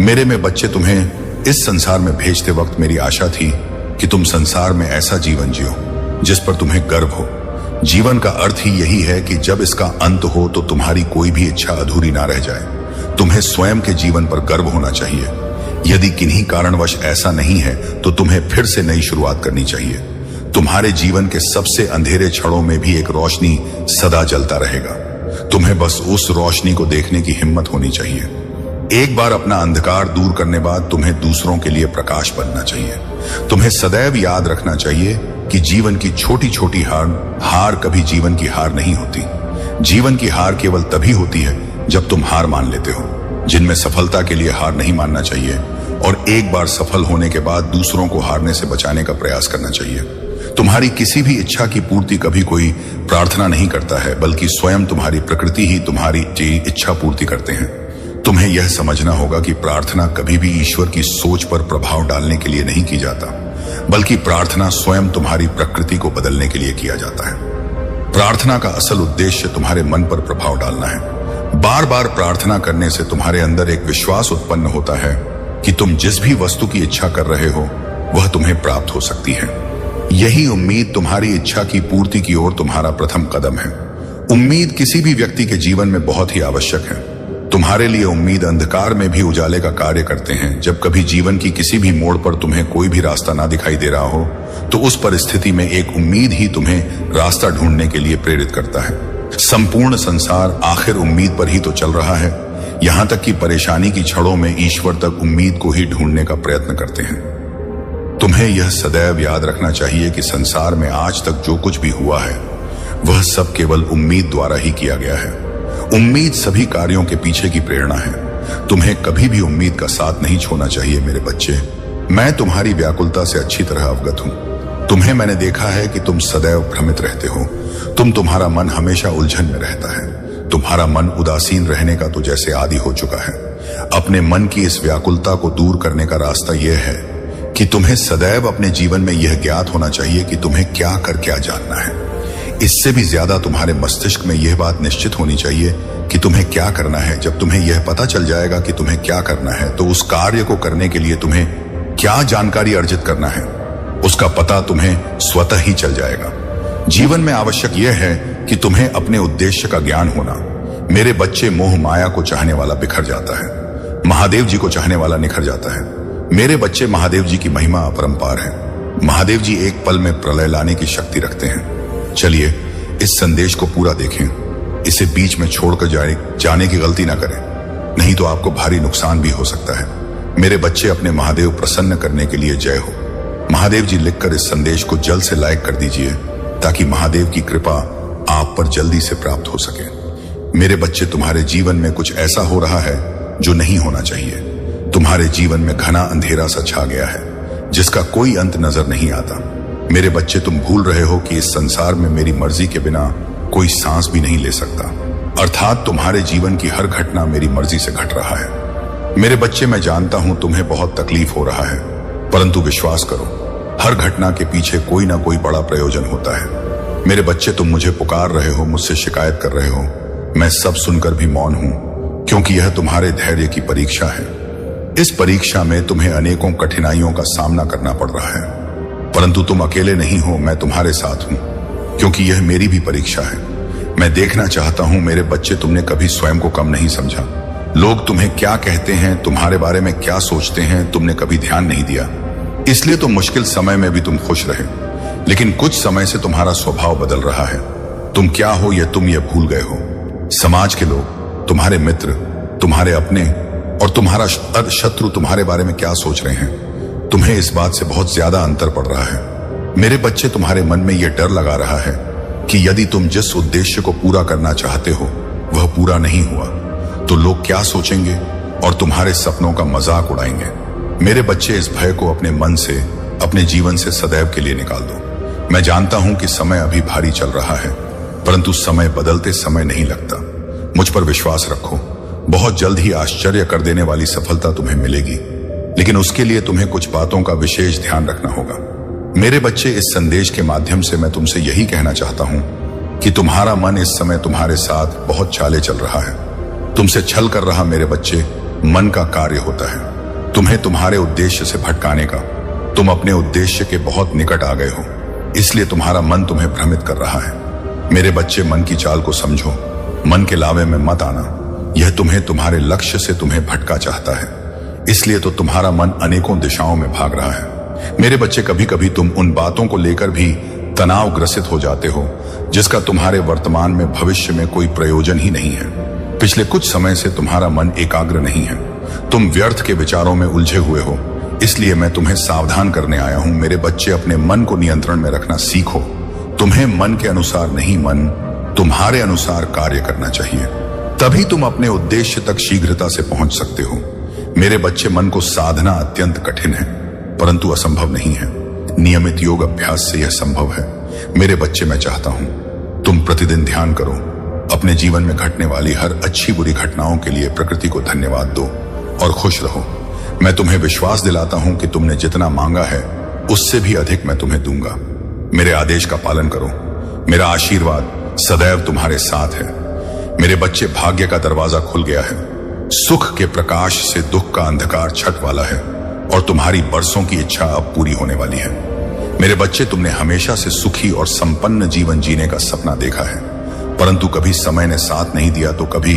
मेरे में बच्चे, तुम्हें इस संसार में भेजते वक्त मेरी आशा थी कि तुम संसार में ऐसा जीवन जियो जिस पर तुम्हें गर्व हो। जीवन का अर्थ ही यही है कि जब इसका अंत हो तो तुम्हारी कोई भी इच्छा अधूरी ना रह जाए। तुम्हें स्वयं के जीवन पर गर्व होना चाहिए। यदि किन्हीं कारणवश ऐसा नहीं है तो तुम्हें फिर से नई शुरुआत करनी चाहिए। तुम्हारे जीवन के सबसे अंधेरे क्षणों में भी एक रोशनी सदा जलता रहेगा। तुम्हें बस उस रोशनी को देखने की हिम्मत होनी चाहिए। एक बार अपना अंधकार दूर करने बाद तुम्हें दूसरों के लिए प्रकाश बनना चाहिए। तुम्हें सदैव याद रखना चाहिए कि जीवन की छोटी छोटी हार कभी जीवन की हार नहीं होती। जीवन की हार केवल तभी होती है जब तुम हार मान लेते हो। जिनमें सफलता के लिए हार नहीं मानना चाहिए और एक बार सफल होने के बाद दूसरों को हारने से बचाने का प्रयास करना चाहिए। तुम्हारी किसी भी इच्छा की पूर्ति कभी कोई प्रार्थना नहीं करता है, बल्कि स्वयं तुम्हारी प्रकृति ही तुम्हारी इच्छा पूर्ति करते हैं। तुम्हें यह समझना होगा कि प्रार्थना कभी भी ईश्वर की सोच पर प्रभाव डालने के लिए नहीं की जाता, बल्कि प्रार्थना स्वयं तुम्हारी प्रकृति को बदलने के लिए किया जाता है। प्रार्थना का असल उद्देश्य तुम्हारे मन पर प्रभाव डालना है। बार बार प्रार्थना करने से तुम्हारे अंदर एक विश्वास उत्पन्न होता है कि तुम जिस भी वस्तु की इच्छा कर रहे हो वह तुम्हें प्राप्त हो सकती है। यही उम्मीद तुम्हारी इच्छा की पूर्ति की ओर तुम्हारा प्रथम कदम है। उम्मीद किसी भी व्यक्ति के जीवन में बहुत ही आवश्यक है। तुम्हारे लिए उम्मीद अंधकार में भी उजाले का कार्य करते हैं। जब कभी जीवन की किसी भी मोड़ पर तुम्हें कोई भी रास्ता ना दिखाई दे रहा हो तो उस परिस्थिति में एक उम्मीद ही तुम्हें रास्ता ढूंढने के लिए प्रेरित करता है। संपूर्ण संसार आखिर उम्मीद पर ही तो चल रहा है। यहाँ तक कि परेशानी की छड़ों में ईश्वर तक उम्मीद को ही ढूंढने का प्रयत्न करते हैं। तुम्हें यह सदैव याद रखना चाहिए कि संसार में आज तक जो कुछ भी हुआ है वह सब केवल उम्मीद द्वारा ही किया गया है। उम्मीद सभी कार्यों के पीछे की प्रेरणा है। तुम्हें कभी भी उम्मीद का साथ नहीं छोड़ना चाहिए मेरे बच्चे। मैं तुम्हारी व्याकुलता से अच्छी तरह अवगत हूं। तुम्हें मैंने देखा है कि तुम सदैव भ्रमित रहते हो। तुम्हारा मन हमेशा उलझन में रहता है। तुम्हारा मन उदासीन रहने का तो जैसे आदी हो चुका है। अपने मन की इस व्याकुलता को दूर करने का रास्ता यह है कि तुम्हें सदैव अपने जीवन में यह ज्ञात होना चाहिए कि तुम्हें क्या कर क्या जानना है। इससे भी ज्यादा तुम्हारे मस्तिष्क में यह बात निश्चित होनी चाहिए कि तुम्हें क्या करना है। जब तुम्हें यह पता चल जाएगा कि तुम्हें क्या करना है तो उस कार्य को करने के लिए तुम्हें क्या जानकारी अर्जित करना है उसका पता तुम्हें स्वतः ही चल जाएगा। जीवन में आवश्यक यह है कि तुम्हें अपने उद्देश्य का ज्ञान होना। मेरे बच्चे, मोह माया को चाहने वाला बिखर जाता है, महादेव जी को चाहने वाला निखर जाता है। मेरे बच्चे, महादेव जी की महिमा अपरंपार है। महादेव जी एक पल में प्रलय लाने की शक्ति रखते हैं। चलिए इस संदेश को पूरा देखें। इसे बीच में छोड़कर जाने की गलती ना करें, नहीं तो आपको भारी नुकसान भी हो सकता है। मेरे बच्चे, अपने महादेव प्रसन्न करने के लिए जय हो। महादेव जी लिखकर इस संदेश को जल्द से लाइक कर दीजिए ताकि महादेव की कृपा आप पर जल्दी से प्राप्त हो सके। मेरे बच्चे, तुम्हारे जीवन में कुछ ऐसा हो रहा है जो नहीं होना चाहिए। तुम्हारे जीवन में घना अंधेरा सा छा गया है जिसका कोई अंत नजर नहीं आता। मेरे बच्चे, तुम भूल रहे हो कि इस संसार में मेरी मर्जी के बिना कोई सांस भी नहीं ले सकता। अर्थात तुम्हारे जीवन की हर घटना मेरी मर्जी से घट रहा है। मेरे बच्चे, मैं जानता हूं तुम्हें बहुत तकलीफ हो रहा है, परंतु विश्वास करो, हर घटना के पीछे कोई ना कोई बड़ा प्रयोजन होता है। मेरे बच्चे, तुम मुझे पुकार रहे हो, मुझसे शिकायत कर रहे हो। मैं सब सुनकर भी मौन हूं, क्योंकि यह तुम्हारे धैर्य की परीक्षा है। इस परीक्षा में तुम्हें अनेकों कठिनाइयों का सामना करना पड़ रहा है, परंतु तुम अकेले नहीं हो, मैं तुम्हारे साथ हूं, क्योंकि यह मेरी भी परीक्षा है। मैं देखना चाहता हूं मेरे बच्चे, तुमने कभी स्वयं को कम नहीं समझा। लोग तुम्हें क्या कहते हैं, तुम्हारे बारे में क्या सोचते हैं, तुमने कभी ध्यान नहीं दिया। इसलिए तो मुश्किल समय में भी तुम खुश रहे। लेकिन कुछ समय से तुम्हारा स्वभाव बदल रहा है। तुम क्या हो तुम ये भूल गए हो। समाज के लोग, तुम्हारे मित्र, तुम्हारे अपने और तुम्हारा शत्रु तुम्हारे बारे में क्या सोच रहे हैं, तुम्हें इस बात से बहुत ज्यादा अंतर पड़ रहा है। मेरे बच्चे, तुम्हारे मन में यह डर लगा रहा है कि यदि तुम जिस उद्देश्य को पूरा करना चाहते हो वह पूरा नहीं हुआ तो लोग क्या सोचेंगे और तुम्हारे सपनों का मजाक उड़ाएंगे। मेरे बच्चे, इस भय को अपने मन से, अपने जीवन से सदैव के लिए निकाल दो। मैं जानता हूं कि समय अभी भारी चल रहा है, परंतु समय बदलते समय नहीं लगता। मुझ पर विश्वास रखो, बहुत जल्द ही आश्चर्य कर देने वाली सफलता तुम्हें मिलेगी। लेकिन उसके लिए तुम्हें कुछ बातों का विशेष ध्यान रखना होगा। मेरे बच्चे, इस संदेश के माध्यम से मैं तुमसे यही कहना चाहता हूं कि तुम्हारा मन इस समय तुम्हारे साथ बहुत चाले चल रहा है। तुमसे छल कर रहा मेरे बच्चे मन का कार्य होता है, तुम्हें तुम्हारे उद्देश्य से भटकाने का। तुम अपने उद्देश्य के बहुत निकट आ गए हो, इसलिए तुम्हारा मन तुम्हें भ्रमित कर रहा है। मेरे बच्चे, मन की चाल को समझो, मन के लावे में मत आना। यह तुम्हें तुम्हारे लक्ष्य से तुम्हें भटका चाहता है, इसलिए तो तुम्हारा मन अनेकों दिशाओं में भाग रहा है। मेरे बच्चे, कभी कभी तुम उन बातों को लेकर भी तनाव ग्रसित हो जाते हो जिसका तुम्हारे वर्तमान में भविष्य में कोई प्रयोजन ही नहीं है। पिछले कुछ समय से तुम्हारा मन एकाग्र नहीं है, तुम व्यर्थ के विचारों में उलझे हुए हो। इसलिए मैं तुम्हें सावधान करने आया हूं। मेरे बच्चे, अपने मन को नियंत्रण में रखना सीखो। तुम्हें मन के अनुसार नहीं, मन तुम्हारे अनुसार कार्य करना चाहिए, तभी तुम अपने उद्देश्य तक शीघ्रता से पहुंच सकते हो। मेरे बच्चे, मन को साधना अत्यंत कठिन है, परंतु असंभव नहीं है। नियमित योग अभ्यास से यह संभव है। मेरे बच्चे, मैं चाहता हूं तुम प्रतिदिन ध्यान करो। अपने जीवन में घटने वाली हर अच्छी बुरी घटनाओं के लिए प्रकृति को धन्यवाद दो और खुश रहो। मैं तुम्हें विश्वास दिलाता हूं कि तुमने जितना मांगा है उससे भी अधिक मैं तुम्हें दूंगा। मेरे आदेश का पालन करो। मेरा आशीर्वाद सदैव तुम्हारे साथ है। मेरे बच्चे, भाग्य का दरवाजा खुल गया है। सुख के प्रकाश से दुख का अंधकार छट वाला है और तुम्हारी बरसों की इच्छा अब पूरी होने वाली है। मेरे बच्चे, तुमने हमेशा से सुखी और संपन्न जीवन जीने का सपना देखा है, परंतु कभी समय ने साथ नहीं दिया तो कभी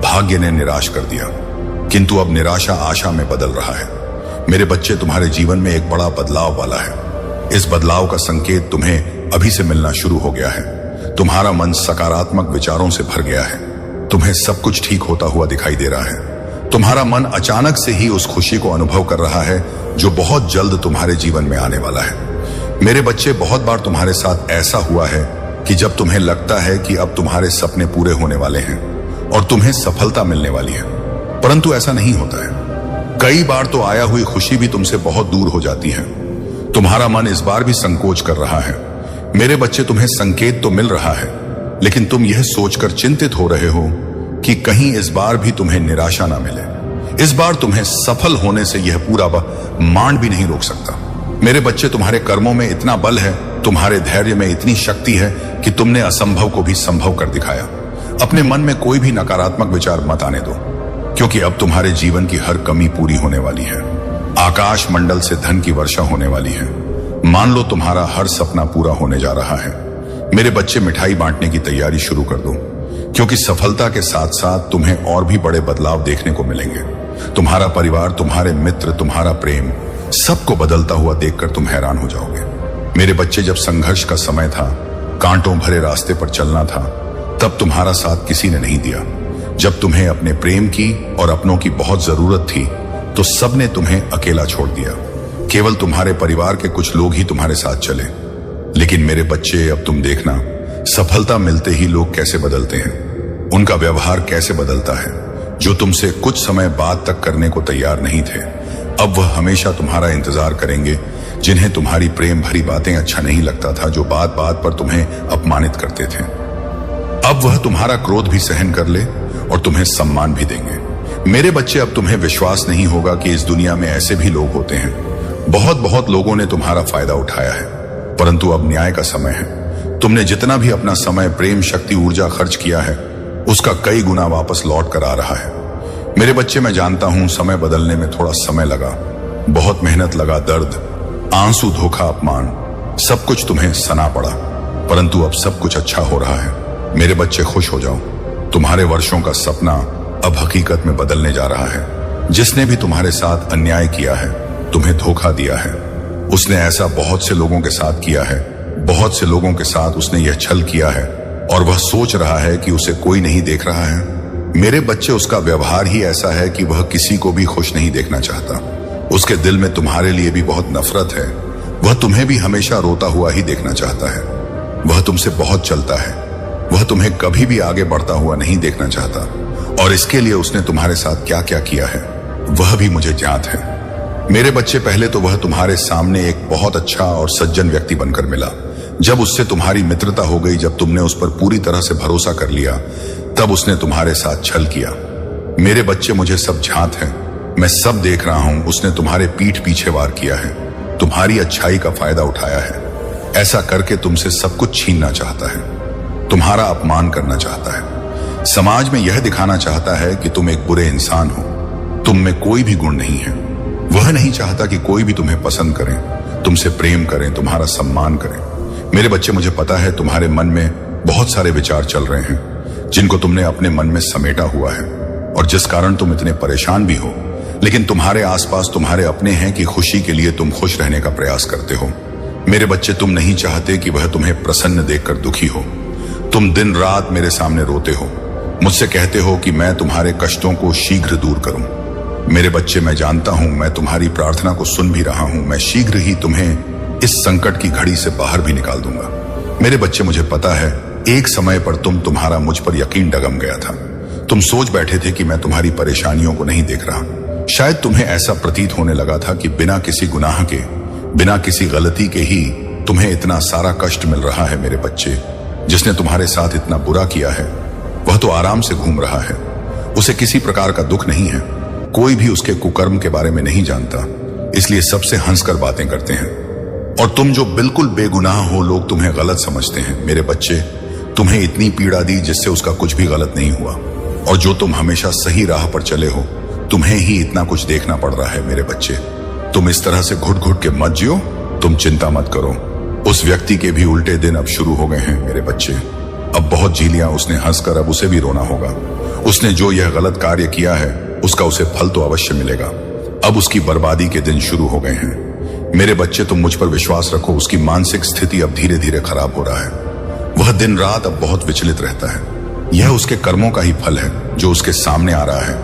भाग्य ने निराश कर दिया, किंतु अब निराशा आशा में बदल रहा है। मेरे बच्चे, तुम्हारे जीवन में एक बड़ा बदलाव वाला है। इस बदलाव का संकेत तुम्हें अभी से मिलना शुरू हो गया है। तुम्हारा मन सकारात्मक विचारों से भर गया है। तुम्हें सब कुछ ठीक होता हुआ दिखाई दे रहा है। तुम्हारा मन अचानक से ही उस खुशी को अनुभव कर रहा है जो बहुत जल्द तुम्हारे जीवन में आने वाला है। मेरे बच्चे, बहुत बार तुम्हारे साथ ऐसा हुआ है कि जब तुम्हें लगता है कि अब तुम्हारे सपने पूरे होने वाले हैं और तुम्हें सफलता मिलने वाली है, परंतु ऐसा नहीं होता है। कई बार तो आया हुई खुशी भी तुमसे बहुत दूर हो जाती है। तुम्हारा मन इस बार भी संकोच कर रहा है। मेरे बच्चे, तुम्हें संकेत तो मिल रहा है, लेकिन तुम यह सोचकर चिंतित हो रहे हो कि कहीं इस बार भी तुम्हें निराशा ना मिले। इस बार तुम्हें सफल होने से यह पूरा ब्रह्मांड भी नहीं रोक सकता। मेरे बच्चे, तुम्हारे कर्मों में इतना बल है, तुम्हारे धैर्य में इतनी शक्ति है कि तुमने असंभव को भी संभव कर दिखाया। अपने मन में कोई भी नकारात्मक विचार मत आने दो, क्योंकि अब तुम्हारे जीवन की हर कमी पूरी होने वाली है। आकाश मंडल से धन की वर्षा होने वाली है। मान लो तुम्हारा हर सपना पूरा होने जा रहा है। मेरे बच्चे, मिठाई बांटने की तैयारी शुरू कर दो, क्योंकि सफलता के साथ साथ तुम्हें और भी बड़े बदलाव देखने को मिलेंगे। तुम्हारा परिवार, तुम्हारे मित्र, तुम्हारा प्रेम, सबको बदलता हुआ देखकर तुम हैरान हो जाओगे। मेरे बच्चे, जब संघर्ष का समय था, कांटों भरे रास्ते पर चलना था, तब तुम्हारा साथ किसी ने नहीं दिया। जब तुम्हें अपने प्रेम की और अपनों की बहुत जरूरत थी, तो सबने तुम्हें अकेला छोड़ दिया। केवल तुम्हारे परिवार के कुछ लोग ही तुम्हारे साथ चले। लेकिन मेरे बच्चे, अब तुम देखना, सफलता मिलते ही लोग कैसे बदलते हैं, उनका व्यवहार कैसे बदलता है। जो तुमसे कुछ समय बाद तक करने को तैयार नहीं थे, अब वह हमेशा तुम्हारा इंतजार करेंगे। जिन्हें तुम्हारी प्रेम भरी बातें अच्छा नहीं लगता था, जो बात बात पर तुम्हें अपमानित करते थे, अब वह तुम्हारा क्रोध भी सहन कर ले और तुम्हें सम्मान भी देंगे। मेरे बच्चे, अब तुम्हें विश्वास नहीं होगा कि इस दुनिया में ऐसे भी लोग होते हैं। बहुत बहुत लोगों ने तुम्हारा फायदा उठाया है, परंतु अब न्याय का समय है। तुमने जितना भी अपना समय, प्रेम, शक्ति, ऊर्जा खर्च किया है, उसका कई गुना वापस लौट कर आ रहा है। मेरे बच्चे, मैं जानता हूं समय बदलने में थोड़ा समय लगा, बहुत मेहनत लगा, दर्द, आंसू, धोखा, अपमान, सब कुछ तुम्हें सना पड़ा, परंतु अब सब कुछ अच्छा हो रहा है। मेरे बच्चे, खुश हो जाओ। तुम्हारे वर्षों का सपना अब हकीकत में बदलने जा रहा है। जिसने भी तुम्हारे साथ अन्याय किया है, तुम्हें धोखा दिया है, उसने ऐसा बहुत से लोगों के साथ किया है। बहुत से लोगों के साथ उसने यह छल किया है और वह सोच रहा है कि उसे कोई नहीं देख रहा है। मेरे बच्चे, उसका व्यवहार ही ऐसा है कि वह किसी को भी खुश नहीं देखना चाहता। उसके दिल में तुम्हारे लिए भी बहुत नफरत है। वह तुम्हें भी हमेशा रोता हुआ ही देखना चाहता है। वह तुमसे बहुत चलता है। वह तुम्हें कभी भी आगे बढ़ता हुआ नहीं देखना चाहता, और इसके लिए उसने तुम्हारे साथ क्या क्या किया है, वह भी मुझे ज्ञात है। मेरे बच्चे, पहले तो वह तुम्हारे सामने एक बहुत अच्छा और सज्जन व्यक्ति बनकर मिला। जब उससे तुम्हारी मित्रता हो गई, जब तुमने उस पर पूरी तरह से भरोसा कर लिया, तब उसने तुम्हारे साथ छल किया। मेरे बच्चे, मुझे सब ज्ञात है, मैं सब देख रहा हूं। उसने तुम्हारे पीठ पीछे वार किया है, तुम्हारी अच्छाई का फायदा उठाया है। ऐसा करके तुमसे सब कुछ छीनना चाहता है, तुम्हारा अपमान करना चाहता है, समाज में यह दिखाना चाहता है कि तुम एक बुरे इंसान हो, तुम में कोई भी गुण नहीं है। वह नहीं चाहता कि कोई भी तुम्हें पसंद करे, तुमसे प्रेम करें, तुम्हारा सम्मान करें। मेरे बच्चे, मुझे पता है तुम्हारे मन में बहुत सारे विचार चल रहे हैं, जिनको तुमने अपने मन में समेटा हुआ है, और जिस कारण तुम इतने परेशान भी हो। लेकिन तुम्हारे आसपास तुम्हारे अपने हैं कि खुशी के लिए तुम खुश रहने का प्रयास करते हो। मेरे बच्चे, तुम नहीं चाहते कि वह तुम्हें प्रसन्न देखकर दुखी हो। तुम दिन रात मेरे सामने रोते हो, मुझसे कहते हो कि मैं तुम्हारे कष्टों को शीघ्र दूर करूं। मेरे बच्चे, मैं जानता हूं, मैं तुम्हारी प्रार्थना को सुन भी रहा हूं। मैं शीघ्र ही तुम्हें इस संकट की घड़ी से बाहर भी निकाल दूंगा। मेरे बच्चे, मुझे पता है, एक समय पर तुम्हारा मुझ पर यकीन डगम गया था। तुम सोच बैठे थे कि मैं तुम्हारी परेशानियों को नहीं देख रहा। शायद तुम्हें ऐसा प्रतीत होने लगा था कि बिना किसी गुनाह के, बिना किसी गलती के ही तुम्हें इतना सारा कष्ट मिल रहा है। मेरे बच्चे, जिसने तुम्हारे साथ इतना बुरा किया है, वह तो आराम से घूम रहा है। उसे किसी प्रकार का दुख नहीं है। कोई भी उसके कुकर्म के बारे में नहीं जानता, इसलिए सबसे हंसकर बातें करते हैं। और तुम जो बिल्कुल बेगुनाह हो, लोग तुम्हें गलत समझते हैं। मेरे बच्चे, तुम्हें इतनी पीड़ा दी जिससे उसका कुछ भी गलत नहीं हुआ, और जो तुम हमेशा सही राह पर चले हो, तुम्हें ही इतना कुछ देखना पड़ रहा है। मेरे बच्चे, तुम इस तरह से घुट घुट के मत जियो। तुम चिंता मत करो, उस व्यक्ति के भी उल्टे दिन अब शुरू हो गए हैं। मेरे बच्चे, अब बहुत जी लिया उसने हंसकर, अब उसे भी रोना होगा। उसने जो यह गलत कार्य किया है, उसका उसे फल तो अवश्य मिलेगा। अब उसकी बर्बादी के दिन शुरू हो गए हैं। मेरे बच्चे, तुम मुझ पर विश्वास रखो। उसकी मानसिक स्थिति अब धीरे धीरे खराब हो रहा है। वह दिन रात अब बहुत विचलित रहता है। यह उसके कर्मों का ही फल है जो उसके सामने आ रहा है,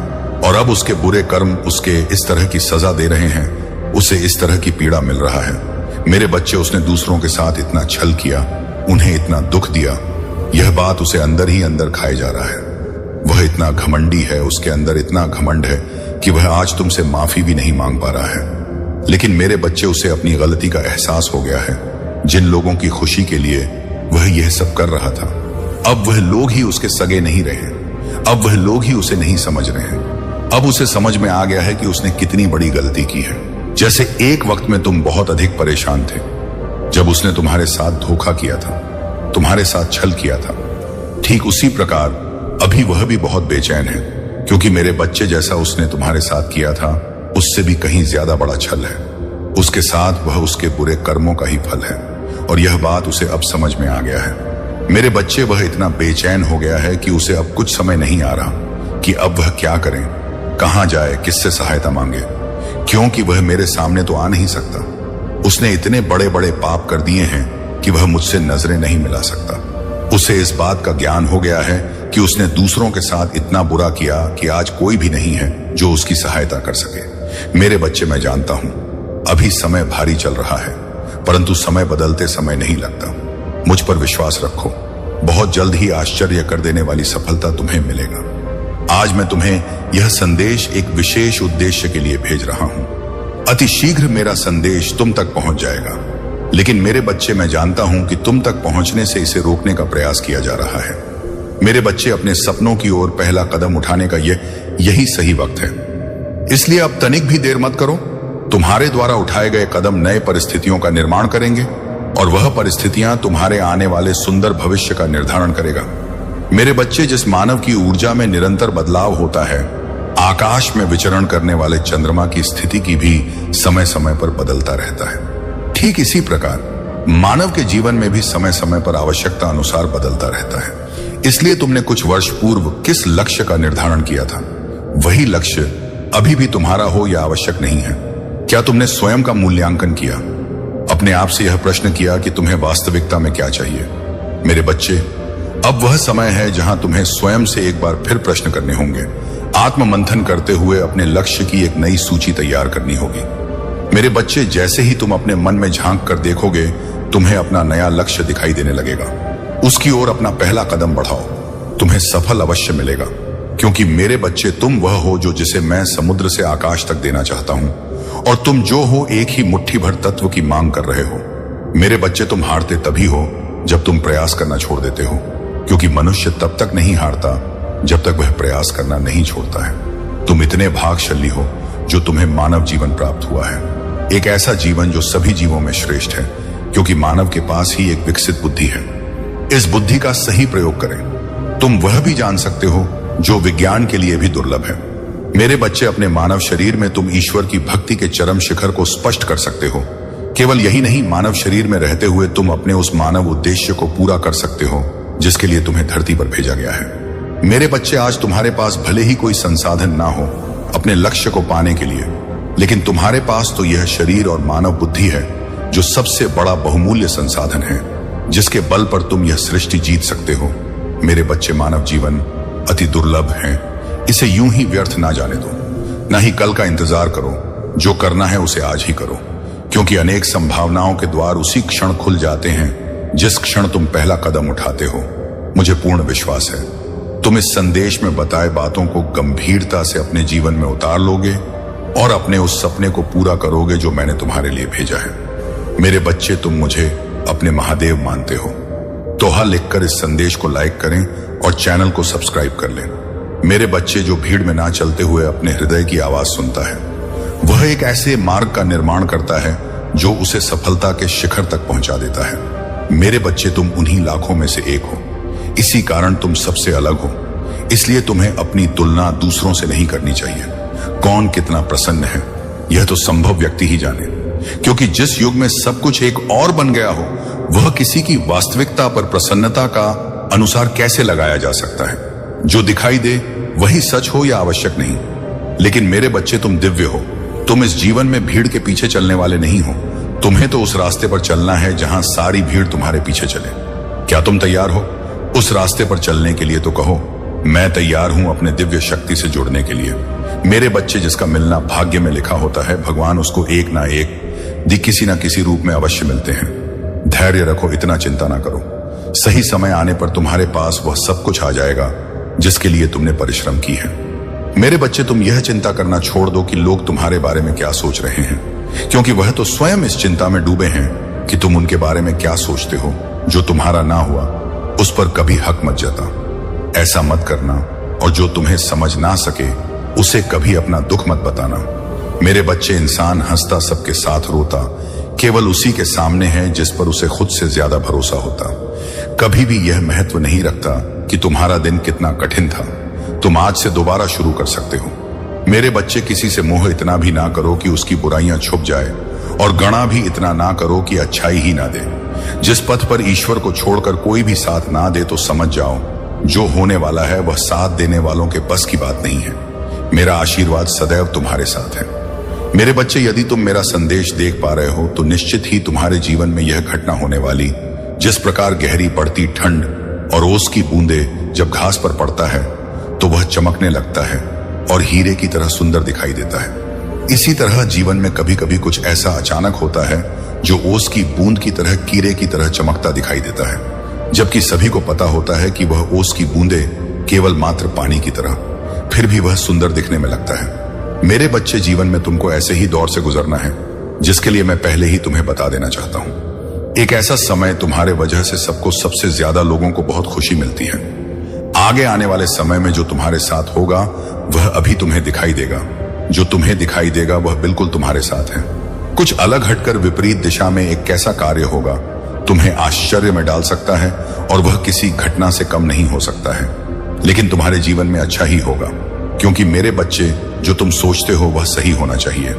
और अब उसके बुरे कर्म उसके इस तरह की सजा दे रहे हैं उसे इस तरह की पीड़ा मिल रहा है। मेरे बच्चे, उसने दूसरों के साथ इतना छल किया, उन्हें इतना दुख दिया, यह बात उसे अंदर ही अंदर खाए जा रहा है। वह इतना घमंडी है, उसके अंदर इतना घमंड है कि वह आज तुमसे माफी भी नहीं मांग पा रहा है। लेकिन मेरे बच्चे, उसे अपनी गलती का एहसास हो गया है। जिन लोगों की खुशी के लिए वह यह सब कर रहा था, अब वह लोग ही उसके सगे नहीं रहे, अब वह लोग ही उसे नहीं समझ रहे हैं। अब उसे समझ में आ गया है कि उसने कितनी बड़ी गलती की है। जैसे एक वक्त में तुम बहुत अधिक परेशान थे जब उसने तुम्हारे साथ धोखा किया था, तुम्हारे साथ छल किया था, ठीक उसी प्रकार अभी वह भी बहुत बेचैन है, क्योंकि मेरे बच्चे, जैसा उसने तुम्हारे साथ किया था उससे भी कहीं ज्यादा बड़ा छल है। उसके साथ वह उसके बुरे कर्मों का ही फल है, और यह बात उसे अब समझ में आ गया है। मेरे बच्चे, वह इतना बेचैन हो गया है कि उसे अब कुछ समय नहीं आ रहा कि अब वह क्या करे, कहां जाए, किससे सहायता मांगे, क्योंकि वह मेरे सामने तो आ नहीं सकता। उसने इतने बड़े बड़े पाप कर दिए हैं कि वह मुझसे नजरें नहीं मिला सकता। उसे इस बात का ज्ञान हो गया है कि उसने दूसरों के साथ इतना बुरा किया कि आज कोई भी नहीं है जो उसकी सहायता कर सके। मेरे बच्चे, मैं जानता हूं अभी समय भारी चल रहा है, परंतु समय बदलते समय नहीं लगता। मुझ पर विश्वास रखो, बहुत जल्द ही आश्चर्य कर देने वाली सफलता तुम्हें मिलेगा। आज मैं तुम्हें यह संदेश एक विशेष उद्देश्य के लिए भेज रहा हूं। अति शीघ्र मेरा संदेश तुम तक पहुंच जाएगा, लेकिन मेरे बच्चे, मैं जानता हूं कि तुम तक पहुंचने से इसे रोकने का प्रयास किया जा रहा है। मेरे बच्चे, अपने सपनों की ओर पहला कदम उठाने का यही सही वक्त है। इसलिए अब तनिक भी देर मत करो। तुम्हारे द्वारा उठाए गए कदम नए परिस्थितियों का निर्माण करेंगे, और वह परिस्थितियां तुम्हारे आने वाले सुंदर भविष्य का निर्धारण करेगा। मेरे बच्चे, जिस मानव की ऊर्जा में निरंतर बदलाव होता है, आकाश में विचरण करने वाले चंद्रमा की स्थिति की भी समय समय पर बदलता रहता है। ठीक इसी प्रकार मानव के जीवन में भी समय समय पर आवश्यकता अनुसार बदलता रहता है। इसलिए तुमने कुछ वर्ष पूर्व किस लक्ष्य का निर्धारण किया था, वही लक्ष्य अभी भी तुम्हारा हो या आवश्यक नहीं है। क्या तुमने स्वयं का मूल्यांकन किया, अपने आप से यह प्रश्न किया कि तुम्हें वास्तविकता में क्या चाहिए? मेरे बच्चे, अब वह समय है जहां तुम्हें स्वयं से एक बार फिर प्रश्न करने होंगे। आत्ममंथन करते हुए अपने लक्ष्य की एक नई सूची तैयार करनी होगी। मेरे बच्चे, जैसे ही तुम अपने मन में झांक कर देखोगे, तुम्हें अपना नया लक्ष्य दिखाई देने लगेगा। उसकी ओर अपना पहला कदम बढ़ाओ, तुम्हें सफल अवश्य मिलेगा, क्योंकि मेरे बच्चे, तुम वह हो जिसे मैं समुद्र से आकाश तक देना चाहता हूं, और तुम जो हो एक ही मुट्ठी भर तत्व की मांग कर रहे हो। मेरे बच्चे, तुम हारते तभी हो जब तुम प्रयास करना छोड़ देते हो, क्योंकि मनुष्य तब तक नहीं हारता जब तक वह प्रयास करना नहीं छोड़ता है। तुम इतने भाग्यशाली हो जो तुम्हें मानव जीवन प्राप्त हुआ है, एक ऐसा जीवन जो सभी जीवों में श्रेष्ठ है, क्योंकि मानव के पास ही एक विकसित बुद्धि है। इस बुद्धि का सही प्रयोग करें। तुम वह भी जान सकते हो जो विज्ञान के लिए भी दुर्लभ है। मेरे बच्चे, अपने मानव शरीर में तुम ईश्वर की भक्ति के चरम शिखर को स्पष्ट कर सकते हो। केवल यही नहीं, मानव शरीर में रहते हुए तुम अपने उस मानव उद्देश्य को पूरा कर सकते हो जिसके लिए तुम्हें धरती पर भेजा गया है। मेरे बच्चे, आज तुम्हारे पास भले ही कोई संसाधन ना हो अपने लक्ष्य को पाने के लिए, लेकिन तुम्हारे पास तो यह शरीर और मानव बुद्धि है जो सबसे बड़ा बहुमूल्य संसाधन है, जिसके बल पर तुम यह सृष्टि जीत सकते हो। मेरे बच्चे, मानव जीवन अति दुर्लभ है, इसे यूं ही व्यर्थ ना जाने दो। ना ही कल का इंतजार करो, जो करना है उसे आज ही करो, क्योंकि अनेक संभावनाओं के द्वार उसी क्षण खुल जाते हैं जिस क्षण तुम पहला कदम उठाते हो। मुझे पूर्ण विश्वास है तुम इस संदेश में बताए बातों को गंभीरता से अपने जीवन में उतार लोगे और अपने उस सपने को पूरा करोगे जो मैंने तुम्हारे लिए भेजा है। मेरे बच्चे, तुम मुझे अपने महादेव मानते हो तो हाँ लिखकर इस संदेश को लाइक करें और चैनल को सब्सक्राइब कर लें। मेरे बच्चे, जो भीड़ में ना चलते हुए अपने हृदय की आवाज सुनता है, वह एक ऐसे मार्ग का निर्माण करता है जो उसे सफलता के शिखर तक पहुंचा देता है। मेरे बच्चे, तुम उन्हीं लाखों में से एक हो, इसी कारण तुम सबसे अलग हो। इसलिए तुम्हें अपनी तुलना दूसरों से नहीं करनी चाहिए। कौन कितना प्रसन्न है यह तो संभव व्यक्ति ही जाने, क्योंकि जिस युग में सब कुछ एक और बन गया हो, वह किसी की वास्तविकता पर प्रसन्नता का अनुसार कैसे लगाया जा सकता है? जो दिखाई दे वही सच हो या आवश्यक नहीं। लेकिन मेरे बच्चे, तुम दिव्य हो। तुम इस जीवन में भीड़ के पीछे चलने वाले नहीं हो। तुम्हें तो उस रास्ते पर चलना है जहां सारी भीड़ तुम्हारे पीछे चले। क्या तुम तैयार हो उस रास्ते पर चलने के लिए? तो कहो, मैं तैयार हूं अपने दिव्य शक्ति से जुड़ने के लिए। मेरे बच्चे जिसका मिलना भाग्य में लिखा होता है, भगवान उसको एक ना किसी ना किसी रूप में अवश्य मिलते हैं। धैर्य रखो, इतना चिंता ना करो। सही समय आने पर तुम्हारे पास वह सब कुछ आ जाएगा जिसके लिए तुमने परिश्रम की है। मेरे बच्चे, तुम यह चिंता करना छोड़ दो कि लोग तुम्हारे बारे में क्या सोच रहे हैं, क्योंकि वह तो स्वयं इस चिंता में डूबे हैं कि तुम उनके बारे में क्या सोचते हो। जो तुम्हारा ना हुआ उस पर कभी हक मत जता, ऐसा मत करना। और जो तुम्हें समझ ना सके उसे कभी अपना दुख मत बताना। मेरे बच्चे, इंसान हंसता सबके साथ रोता केवल उसी के सामने है जिस पर उसे खुद से ज्यादा भरोसा होता। कभी भी यह महत्व नहीं रखता कि तुम्हारा दिन कितना कठिन था, तुम आज से दोबारा शुरू कर सकते हो। मेरे बच्चे, किसी से मोह इतना भी ना करो कि उसकी बुराइयां छुप जाए, और गणा भी इतना ना करो कि अच्छाई ही ना दे। जिस पथ पर ईश्वर को छोड़कर कोई भी साथ ना दे तो समझ जाओ जो होने वाला है वह साथ देने वालों के बस की बात नहीं है। मेरा आशीर्वाद सदैव तुम्हारे साथ है। मेरे बच्चे, यदि तुम मेरा संदेश देख पा रहे हो तो निश्चित ही तुम्हारे जीवन में यह घटना होने वाली, जिस प्रकार गहरी पड़ती ठंड और ओस की बूंदे जब घास पर पड़ता है तो वह चमकने लगता है और हीरे की तरह सुंदर दिखाई देता है। इसी तरह जीवन में कभी कभी कुछ ऐसा अचानक होता है जो ओस की बूंद की तरह, कीरे की तरह चमकता दिखाई देता है, जबकि सभी को पता होता है कि वह ओस की बूंदे केवल मात्र पानी की तरह, फिर भी वह सुंदर दिखने में लगता है। मेरे बच्चे, जीवन में तुमको ऐसे ही दौर से गुजरना है जिसके लिए मैं पहले ही तुम्हें बता देना चाहता हूं। एक ऐसा समय तुम्हारे वजह से सबको सबसे ज्यादा लोगों को बहुत खुशी मिलती है। आगे आने वाले समय में जो तुम्हारे साथ होगा वह अभी तुम्हें दिखाई देगा। जो तुम्हें दिखाई देगा वह बिल्कुल तुम्हारे साथ है। कुछ अलग हटकर विपरीत दिशा में एक कैसा कार्य होगा तुम्हें आश्चर्य में डाल सकता है, और वह किसी घटना से कम नहीं हो सकता है, लेकिन तुम्हारे जीवन में अच्छा ही होगा। क्योंकि मेरे बच्चे, जो तुम सोचते हो वह सही होना चाहिए,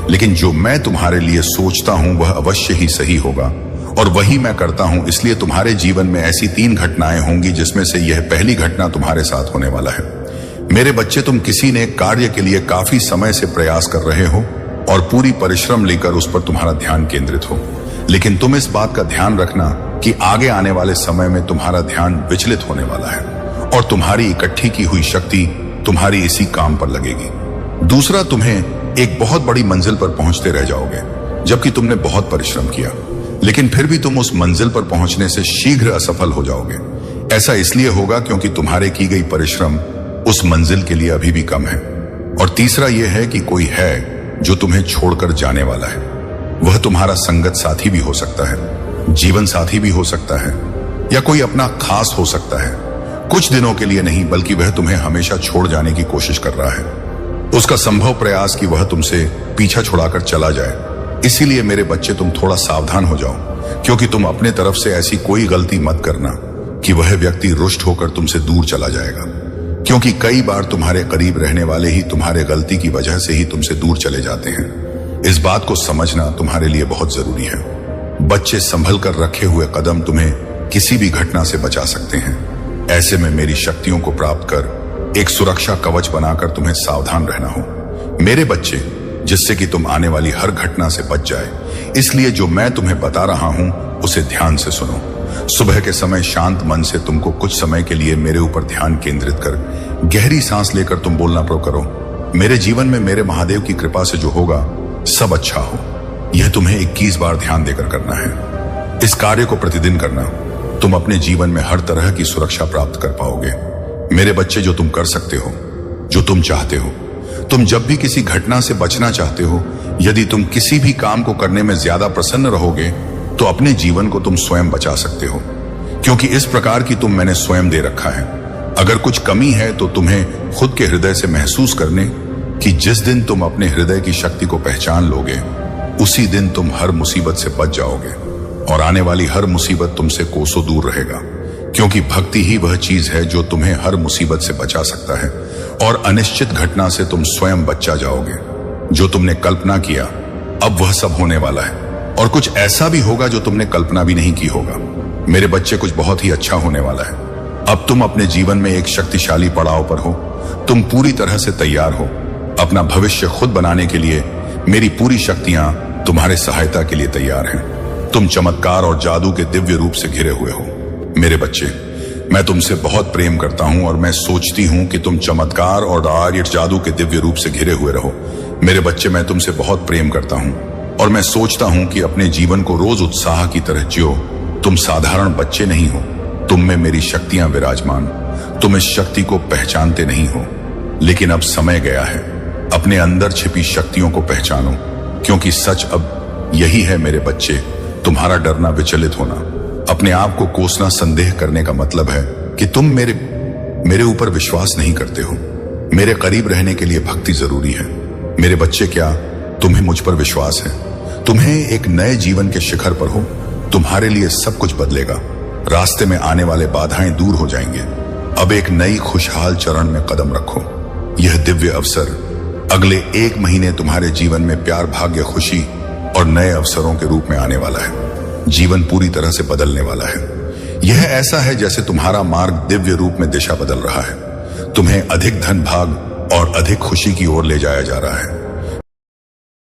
लेकिन जो मैं तुम्हारे लिए सोचता हूं वह अवश्य ही सही होगा, और वही मैं करता हूं। इसलिए तुम्हारे जीवन में ऐसी 3 घटनाएं होंगी जिसमें से यह पहली घटना तुम्हारे साथ होने वाला है। मेरे बच्चे, तुम किसी ने कार्य के लिए काफी समय से प्रयास कर रहे हो और पूरी परिश्रम लेकर उस पर तुम्हारा ध्यान केंद्रित हो, लेकिन तुम इस बात का ध्यान रखना कि आगे आने वाले समय में तुम्हारा ध्यान विचलित होने वाला है और तुम्हारी इकट्ठी की हुई शक्ति तुम्हारी इसी काम पर लगेगी। दूसरा, तुम्हें एक बहुत बड़ी मंजिल पर पहुंचते रह जाओगे जबकि तुमने बहुत परिश्रम किया, लेकिन फिर भी तुम उस मंजिल पर पहुंचने से शीघ्र असफल हो जाओगे। ऐसा इसलिए होगा क्योंकि तुम्हारे की गई परिश्रम उस मंजिल के लिए अभी भी कम है। और तीसरा यह है कि कोई है जो तुम्हें छोड़कर जाने वाला है। वह तुम्हारा संगत साथी भी हो सकता है, जीवन साथी भी हो सकता है, या कोई अपना खास हो सकता है। कुछ दिनों के लिए नहीं, बल्कि वह तुम्हें हमेशा छोड़ जाने की कोशिश कर रहा है। उसका संभव प्रयास कि वह तुमसे पीछा छुड़ाकर चला जाए। इसीलिए मेरे बच्चे, तुम थोड़ा सावधान हो जाओ, क्योंकि तुम अपने तरफ से ऐसी कोई गलती मत करना कि वह व्यक्ति रुष्ट होकर तुमसे दूर चला जाएगा, क्योंकि कई बार तुम्हारे करीब रहने वाले ही तुम्हारे गलती की वजह से ही तुमसे दूर चले जाते हैं। इस बात को समझना तुम्हारे लिए बहुत जरूरी है। बच्चे, संभल कर रखे हुए कदम तुम्हें किसी भी घटना से बचा सकते हैं। ऐसे में मेरी शक्तियों को प्राप्त कर एक सुरक्षा कवच बनाकर तुम्हें सावधान रहना हो। मेरे बच्चे, जिससे कि तुम आने वाली हर घटना से बच जाए, इसलिए जो मैं तुम्हें बता रहा हूं उसे ध्यान से सुनो। सुबह के समय शांत मन से तुमको कुछ समय के लिए मेरे ऊपर ध्यान केंद्रित कर गहरी सांस लेकर तुम बोलना शुरू करो, मेरे जीवन में मेरे महादेव की कृपा से जो होगा सब अच्छा हो। यह तुम्हें 21 बार ध्यान देकर करना है। इस कार्य को प्रतिदिन करना, तुम अपने जीवन में हर तरह की सुरक्षा प्राप्त कर पाओगे। मेरे बच्चे, जो तुम कर सकते हो, जो तुम चाहते हो, तुम जब भी किसी घटना से बचना चाहते हो, यदि तुम किसी भी काम को करने में ज्यादा प्रसन्न रहोगे तो अपने जीवन को तुम स्वयं बचा सकते हो, क्योंकि इस प्रकार की तुम मैंने स्वयं दे रखा है। अगर कुछ कमी है तो तुम्हें खुद के हृदय से महसूस करने कि जिस दिन तुम अपने हृदय की शक्ति को पहचान लोगे उसी दिन तुम हर मुसीबत से बच जाओगे, और आने वाली हर मुसीबत तुमसे कोसों दूर रहेगा, क्योंकि भक्ति ही वह चीज है जो तुम्हें हर मुसीबत से बचा सकता है, और अनिश्चित घटना से तुम स्वयं बचा जाओगे। जो तुमने कल्पना किया अब वह सब होने वाला है, और कुछ ऐसा भी होगा जो तुमने कल्पना भी नहीं की होगा। मेरे बच्चे, कुछ बहुत ही अच्छा होने वाला है। अब तुम अपने जीवन में एक शक्तिशाली पड़ाव पर हो। तुम पूरी तरह से तैयार हो। अपना भविष्य खुद बनाने के लिए मेरी पूरी शक्तियां तुम्हारे सहायता के लिए तैयार हैं। तुम चमत्कार और जादू के दिव्य रूप से घिरे हुए हो। मेरे बच्चे, मैं तुमसे बहुत प्रेम करता हूं और मैं सोचती हूं कि तुम चमत्कार और आर्य जादू के दिव्य रूप से घिरे हुए रहो। मेरे बच्चे, मैं तुमसे बहुत प्रेम करता हूं और मैं सोचता हूं कि अपने जीवन को रोज उत्साह की तरह जियो। तुम साधारण बच्चे नहीं हो, तुम में मेरी शक्तियां विराजमान। तुम इस शक्ति को पहचानते नहीं हो, लेकिन अब समय गया है। अपने अंदर छिपी शक्तियों को पहचानो, क्योंकि सच अब यही है मेरे बच्चे, तुम्हारा डरना, विचलित होना, अपने आप को कोसना, संदेह करने का मतलब है कि तुम मेरे ऊपर विश्वास नहीं करते हो। मेरे करीब रहने के लिए भक्ति जरूरी है। मेरे बच्चे, क्या तुम्हें मुझ पर विश्वास है? तुम्हें एक नए जीवन के शिखर पर हो। तुम्हारे लिए सब कुछ बदलेगा। रास्ते में आने वाले बाधाएं दूर हो जाएंगे। अब एक नई खुशहाल चरण में कदम रखो। यह दिव्य अवसर अगले 1 महीने तुम्हारे जीवन में प्यार, भाग्य, खुशी और नए अवसरों के रूप में आने वाला है। जीवन पूरी तरह से बदलने वाला है। यह ऐसा है जैसे तुम्हारा मार्ग दिव्य रूप में दिशा बदल रहा है। तुम्हें अधिक धन, भाग और अधिक खुशी की ओर ले जाया जा रहा है।